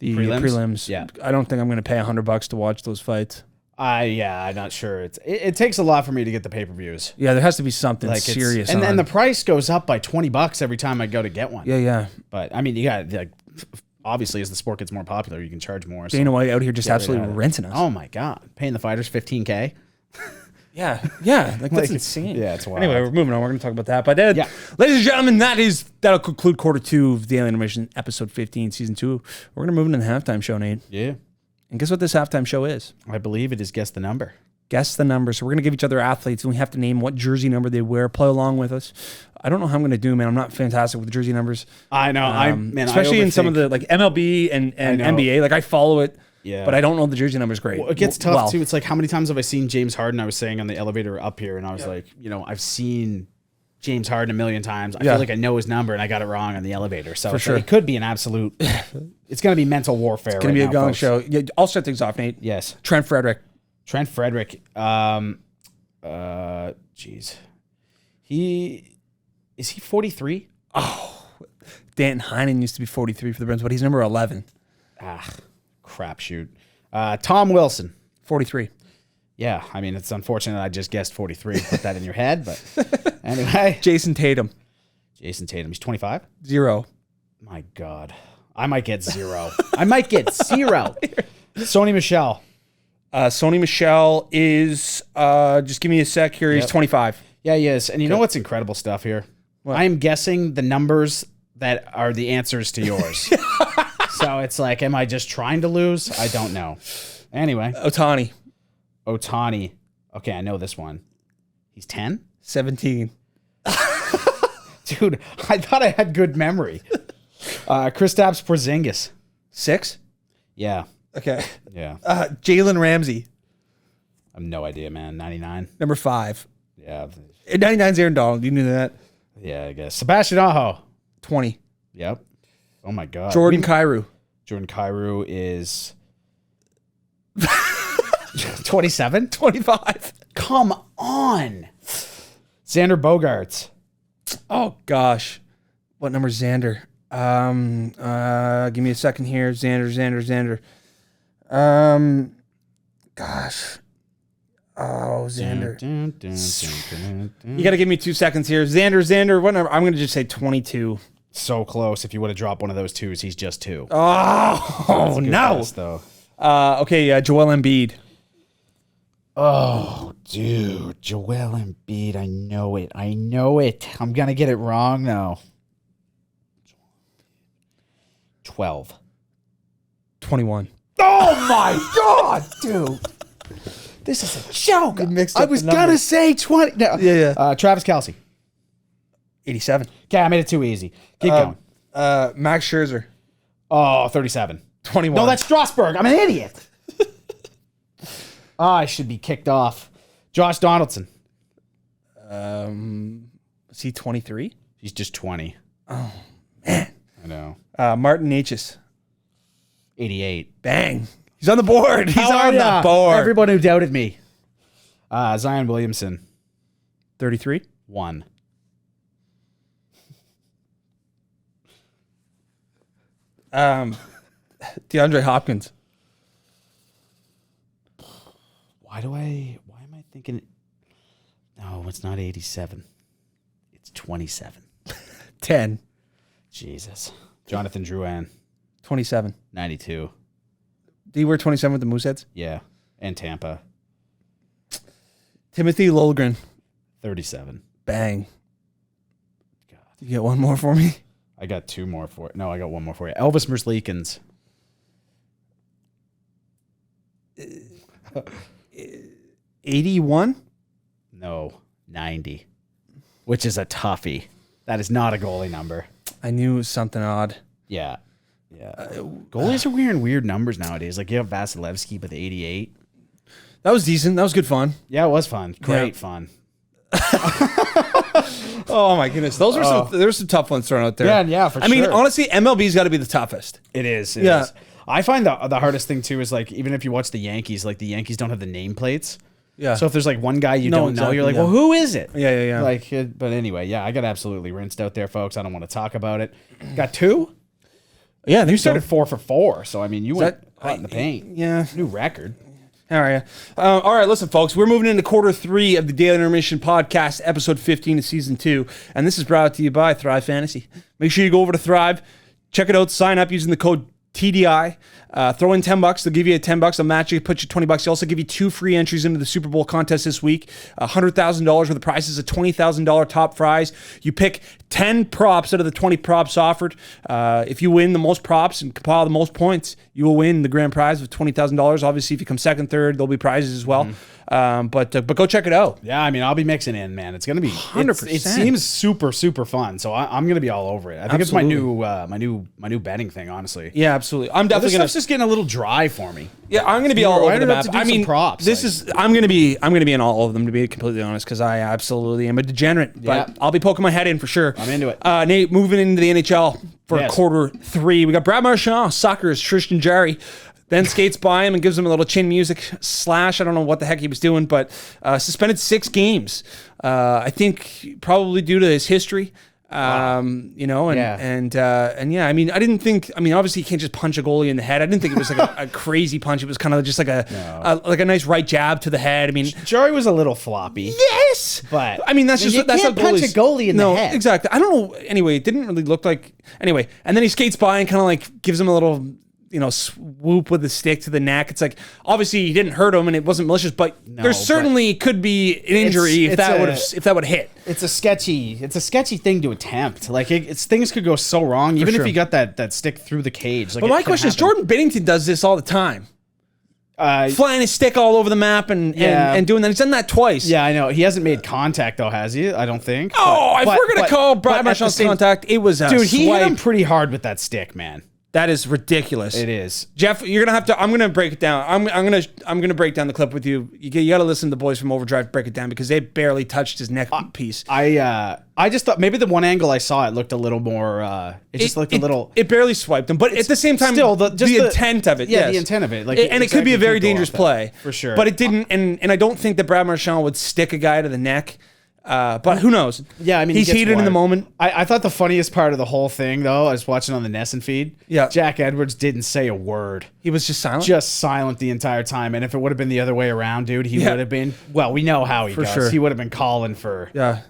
prelims. Yeah, I don't think I'm going to pay $100 to watch those fights. I'm not sure. It takes a lot for me to get the pay-per-views. Yeah, there has to be something serious. And then the price goes up by $20 every time I go to get one. Yeah. But I mean, you got obviously as the sport gets more popular, you can charge more. Dana White out here just absolutely rinsing us. Oh my God, paying the fighters $15K. Yeah, that's insane. Yeah, it's wild. Anyway, we're moving on. We're going to talk about that. But ladies and gentlemen, that'll conclude quarter two of Daily Intermission, episode 15, season 2. We're going to move into the halftime show, Nate. Yeah. And guess what this halftime show is? I believe it is Guess the Number. Guess the number. So we're going to give each other athletes, and we have to name what jersey number they wear. Play along with us. I don't know how I'm going to do, man. I'm not fantastic with jersey numbers. I know. Especially in some of the like MLB and NBA. Like I follow it, but I don't know the jersey numbers great. Well, it gets tough too. It's like how many times have I seen James Harden? I was saying on the elevator up here, and I was like, I've seen James Harden a million times. I feel like I know his number, and I got it wrong on the elevator. So it could be an absolute. It's going to be mental warfare. It's going to be a gong show. Yeah, I'll start things off, Nate. Yes. Trent Frederick. Jeez. Is he 43? Oh, Danton Heinen used to be 43 for the Bruins, but he's number 11. Crapshoot. Tom Wilson. 43. Yeah, I mean, it's unfortunate I just guessed 43. Put that in your head, but anyway. Jason Tatum. He's 25? 0. My God. I might get 0. Sony Michel. Sony Michel is, just give me a sec here, he's 25. Yeah, he is. And you know what's incredible stuff here? What? I am guessing the numbers that are the answers to yours. So it's like, am I just trying to lose? I don't know. Anyway. Ohtani. Okay, I know this one. He's 10? 17. Dude, I thought I had good memory. Kristaps Porzingis. 6? Yeah. Okay. Yeah. Jalen Ramsey. I have no idea, man. 99. Number 5. Yeah. 99's Aaron Donald. You knew that? Yeah, I guess. Sebastian Aho. 20. Yep. Oh, my God. Jordan Kyrou. Jordan Kyrou is 27? 25. Come on. Xander Bogaerts. Oh, gosh. What number's Xander? Give me a second here. Xander. Gosh. Oh, Xander. You got to give me 2 seconds here. Xander, what number? I'm going to just say 22. So close. If you would have dropped one of those 2s, he's just 2. Oh, no. Guess, though. Okay, Joel Embiid. Oh, dude. Joel Embiid. I know it. I'm going to get it wrong now. 12. 21. Oh, my God, dude. This is a joke. I was going to say 20. No. Yeah. Travis Kelce. 87. Okay, I made it too easy. Keep going. Max Scherzer. Oh, 37. 21. No, that's Strasburg. I'm an idiot. I should be kicked off. Josh Donaldson. Is he 23? He's just 20. Oh, man. I know. Martin Necas. 88. Bang. He's on the board. He's on the board. Everyone who doubted me. Zion Williamson. 33. 1. DeAndre Hopkins. Why am I thinking? No, it's not 87. It's 27. 10. Jesus. Jonathan Drouin. 27. 92. Do you wear 27 with the Mooseheads? Yeah. And Tampa. Timothy Lolgren. 37. Bang. God. You get one more for me? I got 2 more for it. No, I got 1 more for you. Elvis Merzlikins. 81? No, 90. Which is a toughie. That is not a goalie number. I knew it was something odd. Yeah. Yeah. Goalies are wearing weird numbers nowadays. Like you have Vasilevsky with 88. That was decent. That was good fun. Yeah, it was fun. Great fun. Oh my goodness, those are there's some tough ones thrown out there. Yeah, for sure. I mean, honestly, MLB's got to be the toughest. It is. It is. I find the hardest thing too is like even if you watch the Yankees, like the Yankees don't have the nameplates. Yeah. So if there's like one guy you don't know, you're like, well, who is it? Yeah. Like, but anyway, yeah, I got absolutely rinsed out there, folks. I don't want to talk about it. Got 2. Yeah, You started 4 for 4, so I mean, you went hot in the paint. Yeah. New record. All right. All right, listen, folks. We're moving into quarter 3 of the Daily Intermission podcast, episode 15 of season 2. And this is brought to you by Thrive Fantasy. Make sure you go over to Thrive, check it out, sign up using the code TDI. Throw in $10. They'll give you $10. They'll match you, put you $20. They also give you 2 free entries into the Super Bowl contest this week. $100,000 worth of prizes, a $20,000 top prize. You pick 10 props out of the 20 props offered. If you win the most props and compile the most points, you will win the grand prize of $20,000. Obviously, if you come second, third, there'll be prizes as well. But go check it out. Yeah, I mean, I'll be mixing in, man. It's gonna be 100%. It seems super fun. So I'm gonna be all over it. I think it's my new betting thing, honestly. Yeah, absolutely. I'm definitely gonna. This stuff's just getting a little dry for me. Yeah, I'm gonna be all over the map. I mean, props. I'm gonna be in all of them, to be completely honest, because I absolutely am a degenerate. But I'll be poking my head in for sure. I'm into it. Nate, moving into the NHL for quarter 3, we got Brad Marchand, Soccer's Tristan Jarry. Then skates by him and gives him a little chin music slash. I don't know what the heck he was doing, but suspended 6 games. I think probably due to his history. And yeah, I mean, obviously you can't just punch a goalie in the head. I didn't think it was like a crazy punch. It was kind of just like a nice right jab to the head. I mean, Jarry was a little floppy. Yes, but I mean that's how punch a goalie in the head. Exactly. I don't know. Anyway, it didn't really look like. Anyway, and then he skates by and kind of like gives him a little, swoop with the stick to the neck. It's like, obviously he didn't hurt him and it wasn't malicious, but there certainly could be an injury if that would hit. It's a sketchy thing to attempt. Like things could go so wrong, even if you got that stick through the cage. Like, but my question is, Jordan Binnington does this all the time. Flying his stick all over the map and doing that. He's done that twice. Yeah, I know. He hasn't made contact though, has he? I don't think. If we're gonna call Brad Marchand's contact, it was a dude. He swipe. hit him pretty hard with that stick, man. That is ridiculous. It is. Jeff, you're gonna have to. I'm gonna break it down. I'm gonna break down the clip with you. You got to listen to the boys from Overdrive break it down because they barely touched his neck piece. I just thought maybe the one angle I saw it looked a little more. It looked a little. It barely swiped him, but at the same time, still the intent of it. Yeah, yes. the intent of it. Like, and it could be a very dangerous play for sure. But it didn't. And I don't think that Brad Marchand would stick a guy to the neck. But who knows? Yeah, I mean, he's heated in the moment. I thought the funniest part of the whole thing, though, I was watching on the Nesson feed. Yeah, Jack Edwards didn't say a word. He was just silent. Just silent the entire time. And if it would have been the other way around, dude, he would have been. Well, we know how he goes. Sure. He would have been calling for a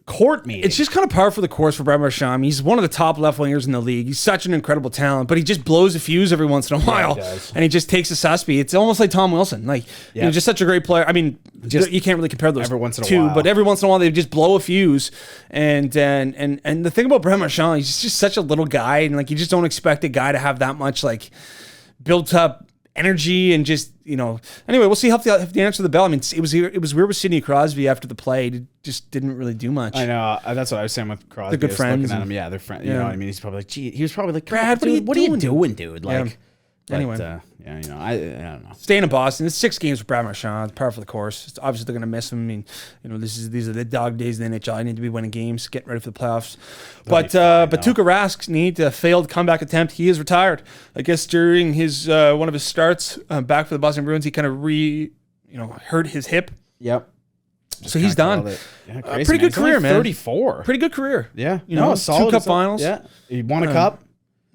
court meeting. It's just kind of par for the course for Brad Marchand. He's one of the top left wingers in the league. He's such an incredible talent, but he just blows a fuse every once in a while, and he just takes a suspy. It's almost like Tom Wilson, just such a great player. I mean, you can't really compare those every once in a two, while. but every once in a while they just blow a fuse. And the thing about Brad Marchand, he's just such a little guy, and you just don't expect a guy to have that much built up energy and just anyway, we'll see how the answer to the bell. I mean, it was weird with Sidney Crosby after the play. He just didn't really do much. I know. That's what I was saying with Crosby. They're good friends. Looking at him. Yeah, they're friends. You know what I mean? He's probably like, gee, he was probably like, Brad, what are you doing, dude? Anyway. I don't know. Staying in Boston, it's 6 games for Brad Marchand. It's par for the course. Obviously, they're going to miss him. I mean, these are the dog days of the NHL. I need to be winning games, getting ready for the playoffs. But Tuukka Rask needs a failed comeback attempt. He is retired. I guess during his one of his starts back for the Boston Bruins, he kind of hurt his hip. Yep. So he's done. Pretty good career, man. 34. Pretty good career. Yeah. Solid 2 cup finals. Yeah. He won a cup.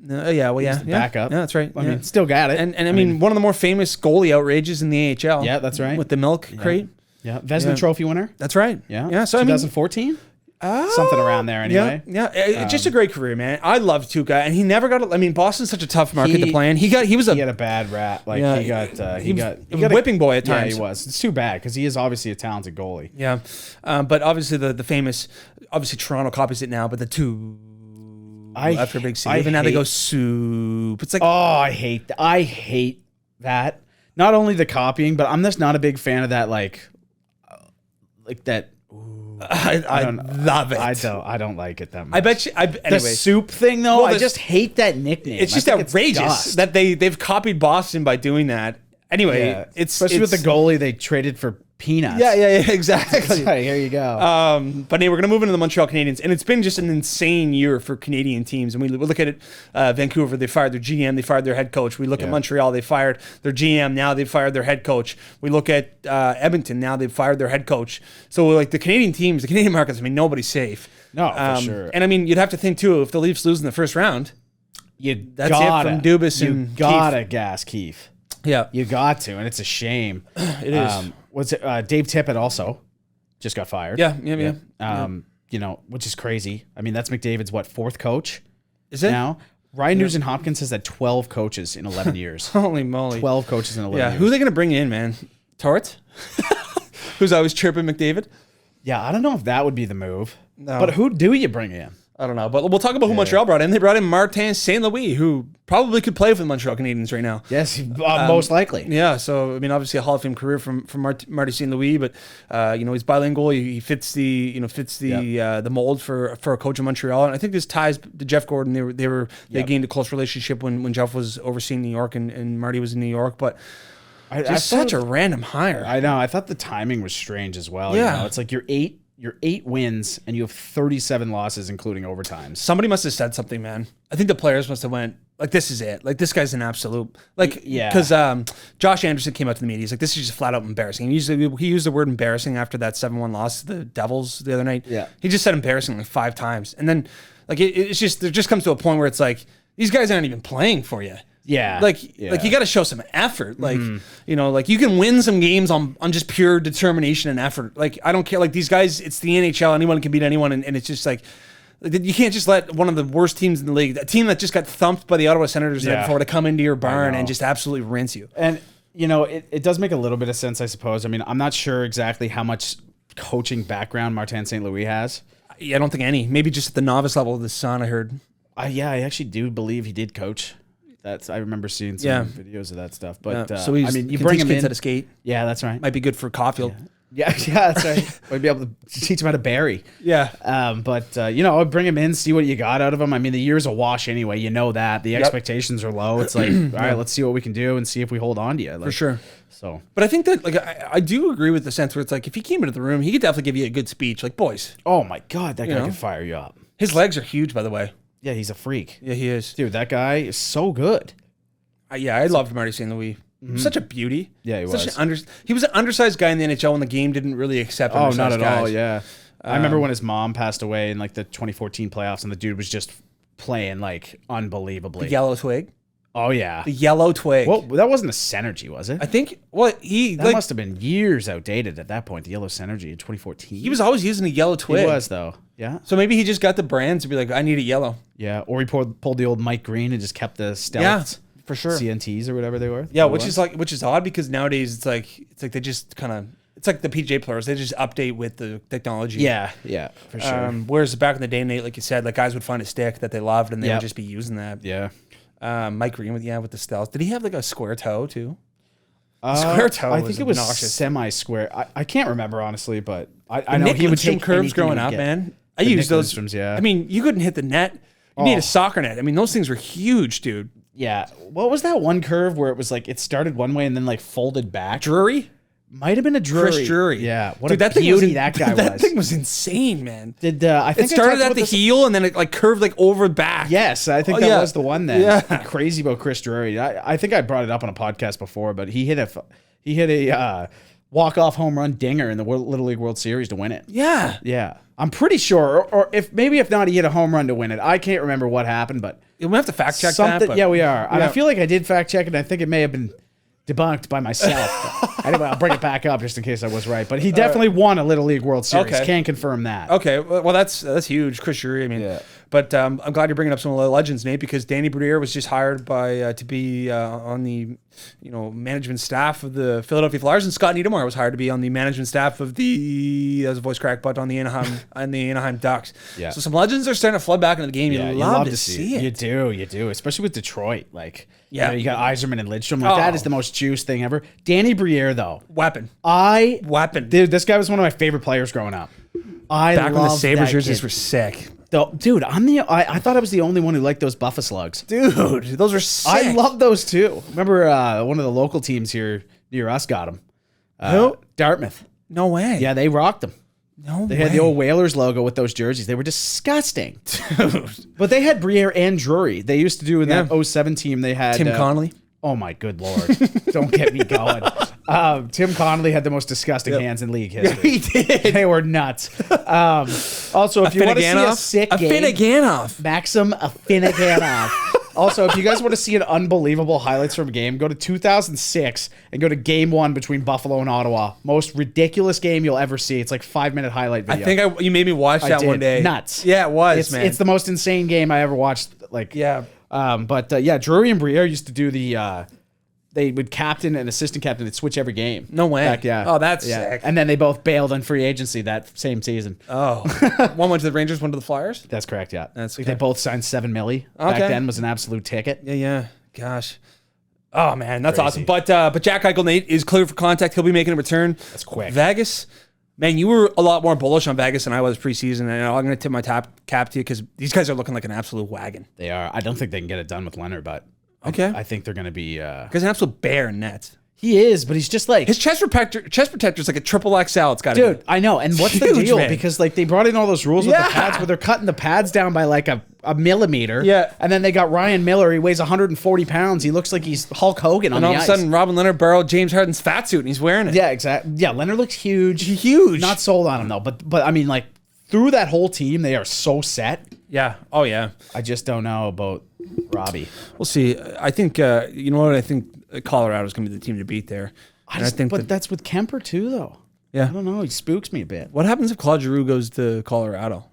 Backup. Yeah, that's right. I mean, still got it. And I mean, one of the more famous goalie outrages in the AHL. Yeah, that's right. With the milk crate. Yeah, Vezina Trophy winner. That's right. Yeah. So 2014. Something around there, anyway. Yeah. Just a great career, man. I love Tuukka, and he never got. I mean, Boston's such a tough market to play in. He had a bad rap. He got a whipping boy at times. Yeah, he was. It's too bad because he is obviously a talented goalie. Yeah, but obviously the famous, Toronto copies it now, but the two. After a big save, and now they go soup. It's like, I hate that. Not only the copying, but I'm just not a big fan of that, like that. Ooh, I love it. I don't like it that much. I bet you. The Anyway, soup thing though, Well, I just hate that nickname. it's just I think outrageous dust. that they've copied Boston by doing that. Anyway, Yeah. it's especially with the goalie they traded for peanuts. Yeah, exactly. Right, here you go. But anyway, we're gonna move into the Montreal Canadiens, and it's been just an insane year for Canadian teams. And we look at it, Vancouver, they fired their GM, they fired their head coach. We look at Montreal, they fired their GM, now they've fired their head coach. We look at Edmonton, now they've fired their head coach. So like the Canadian teams, the Canadian markets, I mean, nobody's safe. No, for sure. And I mean, you'd have to think too, if the Leafs lose in the first round, that's it from Dubas and you gotta gas Keefe. Yeah, you got to, and it's a shame. It is. What's it? Dave Tippett also just got fired. Yeah. You know, which is crazy. I mean, that's McDavid's fourth coach? Is it now? Ryan Nugent Hopkins has had 12 coaches in 11 years. Holy moly! 12 coaches in 11 years. Who are they going to bring in, man? Torts, who's always chirping McDavid. Yeah, I don't know if that would be the move. No. But who do you bring in? I don't know, but we'll talk about who Montreal brought in. They brought in Martin St. Louis, who probably could play for the Montreal Canadiens right now. Yes, most likely. Yeah, so I mean, obviously a Hall of Fame career from Marty St. Louis, but he's bilingual. He fits the mold for a coach in Montreal, and I think this ties to Jeff Gordon. They gained a close relationship when Jeff was overseeing New York and Marty was in New York, but. Just such a random hire. I know. I thought the timing was strange as well. Yeah, you know? It's like you're 8 wins and you have 37 losses, including overtimes. Somebody must have said something, man. I think the players must have went, like, this is it. Like, this guy's an absolute, like, because Josh Anderson came out to the media. He's like, this is just flat out embarrassing. He used the word embarrassing after that 7-1 loss to the Devils the other night. Yeah. He just said embarrassing like 5 times. And then, like, it just comes to a point where it's like, these guys aren't even playing for you. Yeah. Like you got to show some effort. Like, like you can win some games on just pure determination and effort. Like, I don't care. Like, these guys, it's the NHL. Anyone can beat anyone. And it's just like, you can't just let one of the worst teams in the league, a team that just got thumped by the Ottawa Senators the night before, to come into your barn and just absolutely rinse you. And, it does make a little bit of sense, I suppose. I mean, I'm not sure exactly how much coaching background Martin St. Louis has. Yeah, I don't think any. Maybe just at the novice level of the son, I heard. I actually do believe he did coach. I remember seeing some videos of that stuff. But so I mean, you bring him in how to skate. Yeah, that's right. Might be good for Caulfield. Yeah, that's right. Might be able to teach him how to bury. Yeah. I'll bring him in, see what you got out of him. I mean, the year's a wash anyway. You know that the expectations are low. It's like, all right, let's see what we can do and see if we hold on to you. Like, for sure. So, but I think that I do agree with the sense where it's like if he came into the room, he could definitely give you a good speech. Like, boys. Oh my God, that guy could fire you up. His legs are huge, by the way. Yeah, he's a freak. Yeah, he is. Dude, that guy is so good. I loved Marty St. Louis. Such a beauty. Yeah, he was. He was an undersized guy in the NHL when the game didn't really accept undersized not at guys. all, yeah. I remember when his mom passed away in like the 2014 playoffs and the dude was just playing like unbelievably. The yellow twig? Oh, yeah. The yellow twig. Well, that wasn't a Synergy, was it? I think, that must have been years outdated at that point, the yellow Synergy in 2014. He was always using a yellow twig. He was, though. Yeah. So maybe he just got the brands to be like, I need a yellow. Yeah, or he pulled the old Mike Green and just kept the stealth. Yeah. For sure. CNTs or whatever they were. Yeah, which is odd because nowadays it's like they just kind of, it's like the PGA players, they just update with the technology. Yeah, for sure. Whereas back in the day, Nate, like you said, like guys would find a stick that they loved and they would just be using that. Yeah. Mike Green with the stealth. Did he have like a square toe too? Square toe. I think it was obnoxious. Semi-square. I can't remember honestly, but I know he would take curves growing up, man. I used those. Yeah. I mean, you couldn't hit the net. You need a soccer net. I mean, those things were huge, dude. Yeah. What was that one curve where it was like it started one way and then like folded back? Drury? Might have been a Drury. Chris Drury. Yeah. What dude, a beauty that guy was. That thing was insane, man. I think it started at the heel and then it like curved like over back. Yes, I think that was the one then. Yeah. Crazy about Chris Drury. I think I brought it up on a podcast before, but he hit a walk-off home run dinger in the Little League World Series to win it. Yeah. Yeah. I'm pretty sure, or if not, he hit a home run to win it. I can't remember what happened, but we have to fact check that. But yeah, we are. And I feel like I did fact check it. And I think it may have been debunked by myself. Anyway, I'll bring it back up just in case I was right. But he definitely won a Little League World Series. Okay. Can't confirm that. Okay, well that's huge, Chris Drury. I mean, But I'm glad you're bringing up some of the legends, Nate, because Danny Briere was just hired by to be on the management staff of the Philadelphia Flyers, and Scott Niedermayer was hired to be on the management staff of that was a voice crack, but on the Anaheim Ducks. Yeah. So some legends are starting to flood back into the game. You love to see it. You do, especially with Detroit. Like, you got Yzerman and Lidstrom. Like, that is the most juice thing ever. Danny Briere, though, weapon. Dude, this guy was one of my favorite players growing up. Back when the Sabres jerseys were sick. Dude, I thought I was the only one who liked those Buffa slugs. Dude, those are sick. I love those too. Remember one of the local teams here near us got them. Who? Dartmouth. No way. Yeah, they rocked them. No way. They had the old Whalers logo with those jerseys. They were disgusting. Dude. But they had Briere and Drury. They used to do in that 07 team. They had Tim Connolly. Oh my good Lord. Don't get me going. Tim Connolly had the most disgusting hands in league history. Yeah, he did. They were nuts. Also, if you want to see a sick game, Afinogenov. Maxim Afinogenov. Also, if you guys want to see an unbelievable highlights from a game, go to 2006 and go to Game 1 between Buffalo and Ottawa. Most ridiculous game you'll ever see. It's like 5-minute highlight video. I think you made me watch that one day. Nuts. Yeah, it was, man. It's the most insane game I ever watched. Like, yeah. Drury and Briere used to do they would captain and assistant captain. They'd switch every game. No way. Yeah. Oh, that's sick. And then they both bailed on free agency that same season. Oh. One went to the Rangers, one to the Flyers? That's correct, yeah. That's okay. They both signed $7 million. Okay. Back then was an absolute ticket. Yeah. Gosh. Oh, man, that's awesome. But Jack Eichel, Nate, is clear for contact. He'll be making a return. That's quick. Vegas. Man, you were a lot more bullish on Vegas than I was preseason, and I'm going to tip my cap to you because these guys are looking like an absolute wagon. They are. I don't think they can get it done with Leonard, but I think they're going to be... Because an absolute bear in nets. He is, but he's just like... His chest protector is like a triple XL. It's got to be. Dude, I know. And what's the deal? Man. Because like they brought in all those rules with the pads where they're cutting the pads down by like a millimeter. Yeah. And then they got Ryan Miller. He weighs 140 pounds. He looks like he's Hulk Hogan on the ice. And all of a sudden, Robin Leonard borrowed James Harden's fat suit and he's wearing it. Yeah, exactly. Yeah, Leonard looks huge. Huge. Not sold on him though. But I mean, like through that whole team, they are so set. Yeah. Oh yeah. I just don't know about Robbie. We'll see. I think you know what? I think Colorado's going to be the team to beat there. But that's with Kemper too, though. Yeah. I don't know. He spooks me a bit. What happens if Claude Giroux goes to Colorado?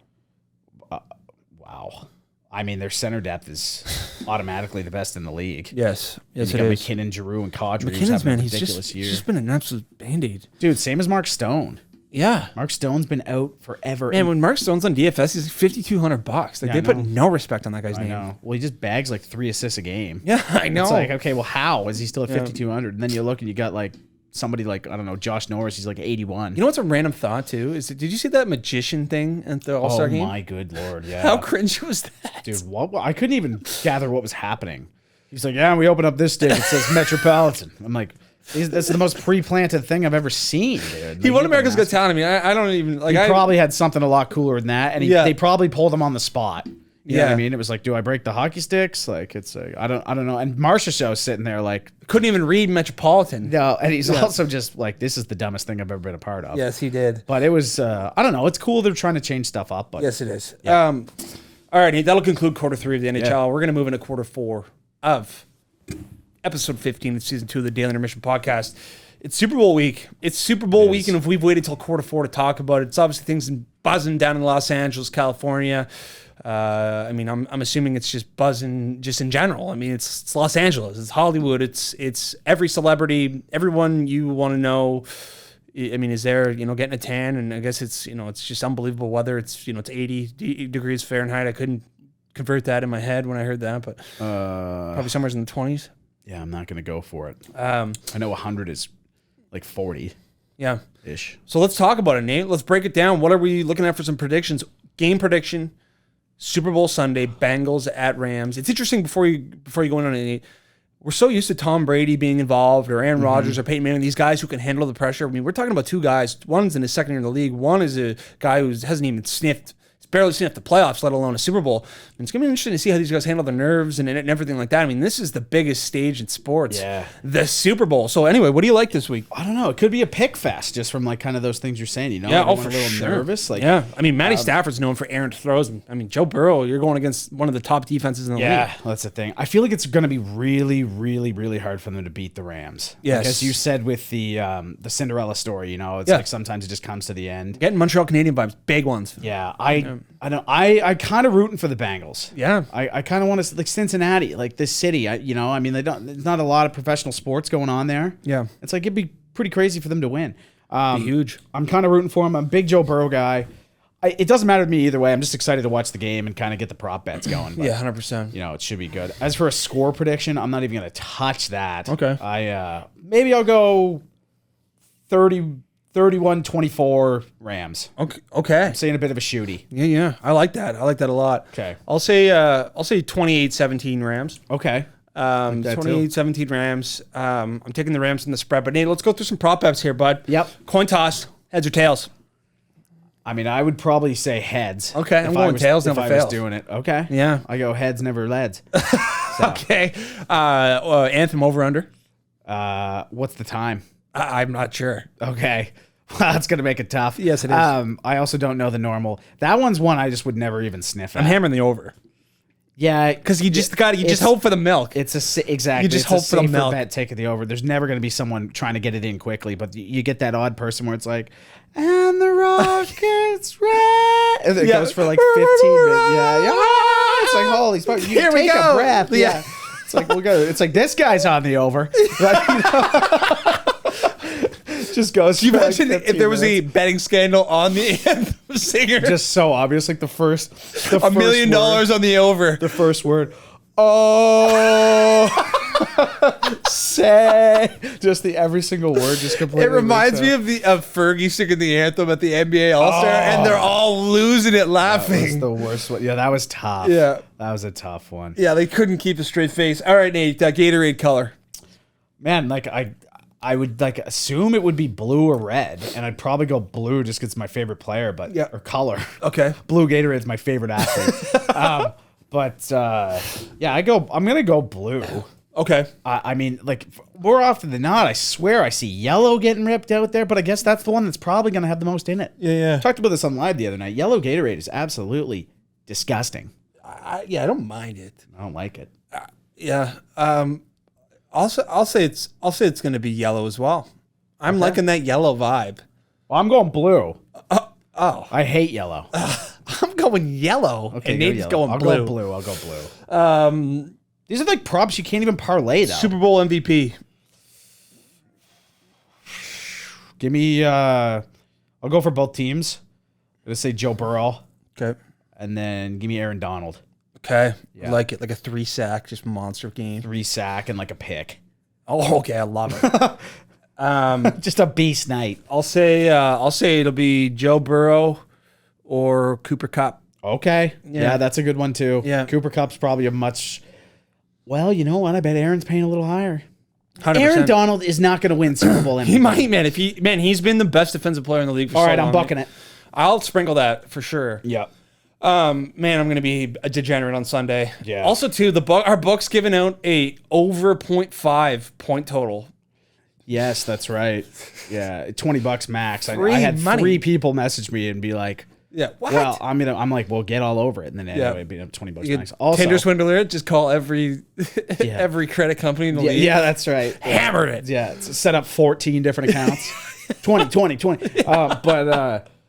Wow. I mean, their center depth is automatically the best in the league. Yes. Yes, it is. McKinnon, Giroux, and Kadri. McKinnon's, man, he's just been an absolute Band-Aid. Dude, same as Mark Stone. Yeah. Mark Stone's been out forever. Man, when Mark Stone's on DFS, he's $5,200. Like, they put no respect on that guy's name. I know. Well, he just bags like 3 assists a game. Yeah, I know. It's like, okay, well, how is he still at 5,200? And then you look and you got like somebody like, I don't know, Josh Norris, he's like 81. You know what's a random thought too? Did you see that magician thing at the All-Star game? Oh my good Lord, yeah. How cringe was that? Dude, what? I couldn't even gather what was happening. He's like, yeah, we open up this stick. It says Metropolitan. I'm like, that's the most pre-planted thing I've ever seen, dude. He won America's Got Talent. I mean, I don't even like. He probably had something a lot cooler than that, and they probably pulled him on the spot. You know what I mean? It was like, do I break the hockey sticks? Like, it's like, I don't know. And Marcia Show's sitting there like couldn't even read Metropolitan. No, and he's also just like, this is the dumbest thing I've ever been a part of. Yes, he did. But it was, I don't know. It's cool they're trying to change stuff up. But yes, it is. Yeah. All right, that'll conclude quarter 3 of the NHL. Yeah. We're gonna move into quarter 4 of episode 15 of season 2 of the Daily Intermission podcast. It's Super Bowl week. It's Super Bowl week, and if we've waited till quarter 4 to talk about it, it's obviously things buzzing down in Los Angeles, California. I mean, I'm assuming it's just buzzing just in general. I mean, it's Los Angeles, it's Hollywood, it's every celebrity, everyone you want to know. I mean, is there, getting a tan, and I guess it's, it's just unbelievable weather. It's, it's 80 degrees Fahrenheit. I couldn't convert that in my head when I heard that, but probably somewhere in the 20s. Yeah, I'm not going to go for it. I know 100 is like 40. Yeah. Ish. So let's talk about it, Nate. Let's break it down. What are we looking at for some predictions? Game prediction, Super Bowl Sunday, Bengals at Rams. It's interesting before you go in on it, Nate. We're so used to Tom Brady being involved or Aaron Rodgers or Peyton Manning, these guys who can handle the pressure. I mean, we're talking about 2 guys. One's in his second year in the league. One is a guy who hasn't even barely sniffed the playoffs, let alone a Super Bowl. And it's going to be interesting to see how these guys handle their nerves and everything like that. I mean, this is the biggest stage in sports. Yeah. The Super Bowl. So anyway, what do you like this week? I don't know. It could be a pick fest just from like kind of those things you're saying, Yeah, for a little nervous. Like, yeah. I mean, Matty Stafford's known for errant throws. And I mean, Joe Burrow, you're going against one of the top defenses in the league. Yeah, that's the thing. I feel like it's going to be really, really, really hard for them to beat the Rams. Yes. Like, as you said with the Cinderella story, it's like sometimes it just comes to the end. Getting Montreal Canadian vibes, big ones. Yeah, I I don't. I kind of rooting for the Bengals. Yeah. I kind of want to like Cincinnati, like this city. I mean, they don't. There's not a lot of professional sports going on there. Yeah. It's like it'd be pretty crazy for them to win. Be huge. I'm kind of rooting for him. I'm a big Joe Burrow guy. It doesn't matter to me either way. I'm just excited to watch the game and kind of get the prop bets going. But, Yeah, 100%. it should be good. As for a score prediction, I'm not even going to touch that. Okay. Maybe I'll go 31-24 Rams. Okay. I'm saying a bit of a shooty. Yeah. I like that. I like that a lot. Okay. I'll say 28-17 Rams. Okay. 28-17 Rams. I'm taking the Rams in the spread. But Nate, let's go through some prop bets here, bud. Yep. Coin toss. Heads or tails? I mean, I would probably say heads. Okay, I'm going tails, never If I was fails. doing it. Okay. Yeah. I go heads, never leads. Okay. Anthem over under? What's the time? I'm not sure. Okay. That's going to make it tough. Yes, it is. I also don't know the normal. That one's one I just would never even sniff at. I'm hammering the over. Yeah. Because you just hope for the milk. Exactly. You just hope for the milk. Bet taking the over. There's never going to be someone trying to get it in quickly, but you get that odd person where it's like, and the Rockets red. And it goes for like 15 minutes. Yeah. It's like, holy fuck. You Here we take go. a breath. Yeah. It's like, we'll go. It's like, this guy's on the over. Just goes. You imagine if there was a betting scandal on the anthem singer? just so obvious, like $1 million on the over. The first word. Oh, say just every single word just completely. It reminds me of Fergie singing the anthem at the NBA All-Star, and they're all losing it laughing. That was the worst one. Yeah, that was tough. Yeah. That was a tough one. Yeah, they couldn't keep a straight face. All right, Nate, Gatorade color. Man, like I would like assume it would be blue or red, and I'd probably go blue just because it's my favorite player, but or color. Okay. Blue Gatorade is my favorite athlete. I'm gonna go blue. Okay. I mean, like more often than not, I swear I see yellow getting ripped out there, but I guess that's the one that's probably gonna have the most in it. Yeah. Talked about this on live the other night. Yellow Gatorade is absolutely disgusting. I don't mind it. I don't like it. Yeah. I'll say it's going to be yellow as well. I'm liking that yellow vibe. Well, I'm going blue. Oh, I hate yellow. I'm going yellow. Okay, and Nate's going I'll blue. go blue. I'll go blue. These are like props you can't even parlay though. Super Bowl MVP. Give me. I'll go for both teams. I'm gonna say Joe Burrow, Okay. and then give me Aaron Donald. Okay. Yeah. Like it, like a 3-sack, just monster game. 3 sack and like a pick. Oh, okay. I love it. Just a beast night. I'll say it'll be Joe Burrow or Cooper Kupp. Okay. Yeah, that's a good one too. Yeah. Cooper Kupp's probably a much. Well, you know what? I bet Aaron's paying a little higher. 100%. Aaron Donald is not going to win Super Bowl MVP. He might, man. He's been the best defensive player in the league for All so right, long. I'm bucking it. I'll sprinkle that for sure. Yeah. Man, I'm gonna be a degenerate on Sunday. Yeah. Also, too, our book's giving out a over 0.5 point total. Yes, that's right. Yeah, $20 max. Free I had money. 3 people message me and be like, Yeah. What? "Well, I'm like, well, get all over it." And then anyway, beat up $20 max. Also, Tinder swindler. Just call every every credit company in the league. Yeah, that's right. Hammered it. Yeah, set up 14 different accounts. 20.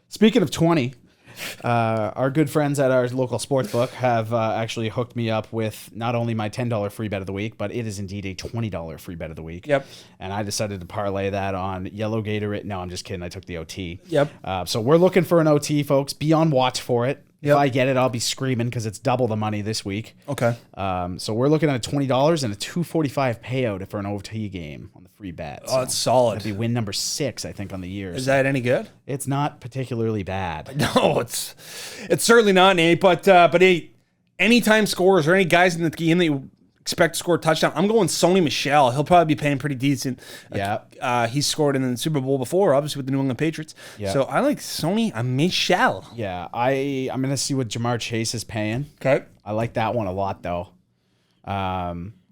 Speaking of 20, our good friends at our local sports book have actually hooked me up with not only my $10 free bet of the week, but it is indeed a $20 free bet of the week. Yep. And I decided to parlay that on Yellow Gatorade. No, I'm just kidding. I took the OT. Yep. So we're looking for an OT, folks. Be on watch for it. Yep. If I get it, I'll be screaming because it's double the money this week. Okay. So we're looking at a $20 and a $2.45 payout for an OT game on the free bet. Oh, it's solid. That'd be win number 6, I think, on the year. Is that any good? It's not particularly bad. No, it's certainly not, Nate. But hey, anytime scorers or any guys in the game that you expect to score a touchdown, I'm going Sony Michel. He'll probably be paying pretty decent. Yeah. He's scored in the Super Bowl before, obviously with the New England Patriots. Yeah. So I like Sony Michel. Yeah, I'm gonna see what Jamar Chase is paying. Okay. I like that one a lot though.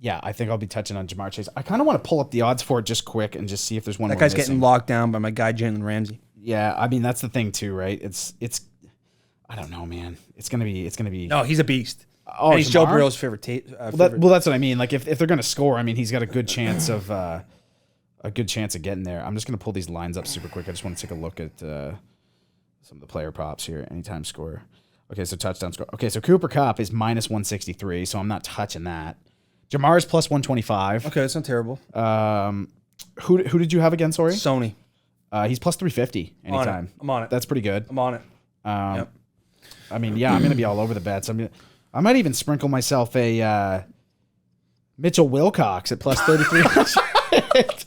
Yeah, I think I'll be touching on Jamar Chase. I kind of want to pull up the odds for it just quick and just see if there's one. That guy's getting locked down by my guy Jalen Ramsey. Yeah, I mean that's the thing too, right? It's. I don't know, man. It's gonna be. No, he's a beast. Oh, and he's Joe Jamar? Burrow's favorite. Well, that's what I mean. Like if they're gonna score, I mean he's got a good chance of getting there. I'm just gonna pull these lines up super quick. I just want to take a look at some of the player props here. Anytime score. Okay, so touchdown score. Okay, so Cooper Kupp is minus 163, so I'm not touching that. Jamar's plus 125. Okay, that's not terrible. Who did you have again, sorry? Sony. He's plus 350 anytime. I'm on it. That's pretty good. I'm on it. Yep. I mean, yeah, I'm going to be all over the bets. I might even sprinkle myself a Mitchell Wilcox at plus 3,300.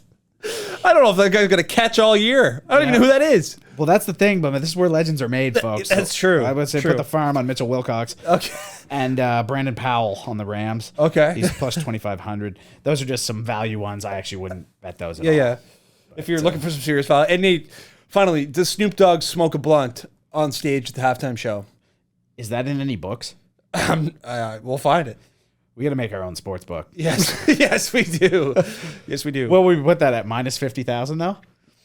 I don't know if that guy's going to catch all year. I don't even know who that is. Well, that's the thing, but this is where legends are made, folks. That's true. I would say put the farm on Mitchell Wilcox. Okay. And Brandon Powell on the Rams. Okay. He's plus 2,500. Those are just some value ones. I actually wouldn't bet those at all. Yeah. If you're looking for some serious value. And Nate, finally, does Snoop Dogg smoke a blunt on stage at the halftime show? Is that in any books? We'll find it. We got to make our own sports book. Yes. Yes, we do. Yes, we do. Well, we put that at minus 50,000 though.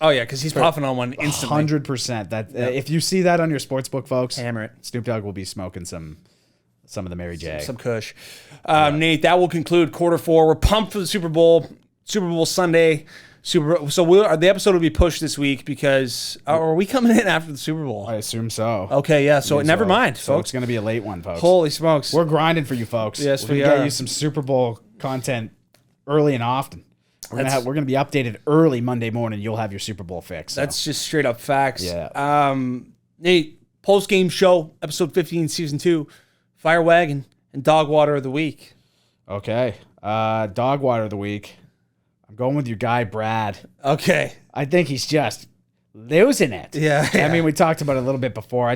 Oh, yeah, because he's puffing on one instantly. 100%. If you see that on your sports book, folks, Hammer it. Snoop Dogg will be smoking some of the Mary J. Some kush. Nate, that will conclude quarter four. We're pumped for the Super Bowl. Super Bowl Sunday. So the episode will be pushed this week because are we coming in after the Super Bowl? I assume so. Okay, yeah. So never mind, So folks. it's going to be a late one, folks. Holy smokes. We're grinding for you, folks. Yes, we're we gonna are. get you some Super Bowl content early and often. We're gonna be updated early Monday morning. You'll have your Super Bowl fix. So. That's just straight up facts. Yeah. Nate, post game show, episode 15, season 2, Fire Wagon and Dog Water of the Week. Okay. Dog water of the week. I'm going with your guy Brad. Okay. I think he's just losing it. Yeah. I mean, we talked about it a little bit before.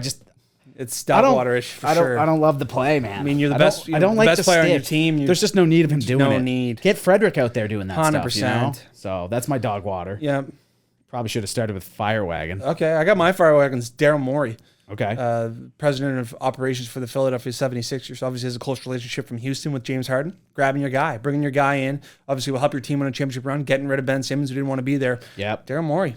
It's dog water-ish for sure. I don't love the play, man. I mean, you're the best. I don't like the best player on your team. There's just no need of him doing it. No need. Get Frederick out there doing that 100%. stuff. You know? So that's my dog water. Yeah. Probably should have started with Fire Wagon. Okay, I got my Fire Wagons. Daryl Morey. Okay. President of operations for the Philadelphia 76ers. Obviously has a close relationship from Houston with James Harden. Grabbing your guy, bringing your guy in. Obviously will help your team on a championship run. Getting rid of Ben Simmons who didn't want to be there. Yep. Daryl Morey.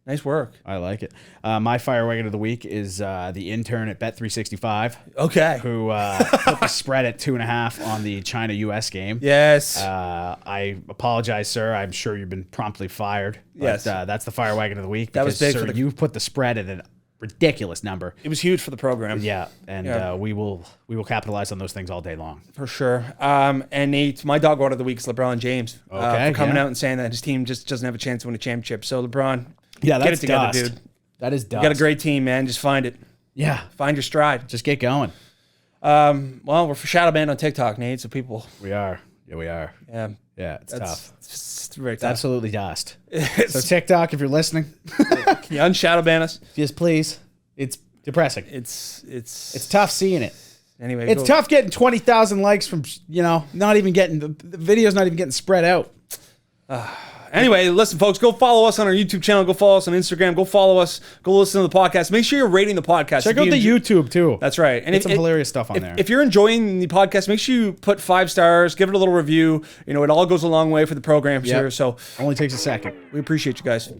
Nice work. I like it. My Fire Wagon of the week is the intern at Bet365. Okay. Who put the spread at 2.5 on the China-US game. Yes. I apologize, sir. I'm sure you've been promptly fired. But, Yes. That's the Fire Wagon of the week. That was big sir, for the... you put the spread at a ridiculous number. It was huge for the program. Yeah, and we will capitalize on those things all day long. For sure. And Nate, my dog water of the week is LeBron James. Okay, for coming out and saying that his team just doesn't have a chance to win a championship. So LeBron, yeah, get that's it together, dust. dude. That is dust. You got a great team, man. Just find it. Yeah. Find your stride. Just get going. Well, we're for shadow banned on TikTok, Nate. So people. We are. Yeah, we are. Yeah. Yeah, it's tough. It's very It's tough. absolutely dust. So TikTok, if you're listening, Can you unshadow ban us? just please. It's depressing. It's tough seeing it. Anyway, It's tough getting 20,000 likes from, not even getting, the video's not even getting spread out. Anyway, listen, folks, go follow us on our YouTube channel. Go follow us on Instagram. Go follow us. Go listen to the podcast. Make sure you're rating the podcast. Check out the YouTube, too. That's right. And some hilarious stuff on there. If you're enjoying the podcast, make sure you put 5 stars. Give it a little review. It all goes a long way for the program here. So only takes a second. we appreciate you guys.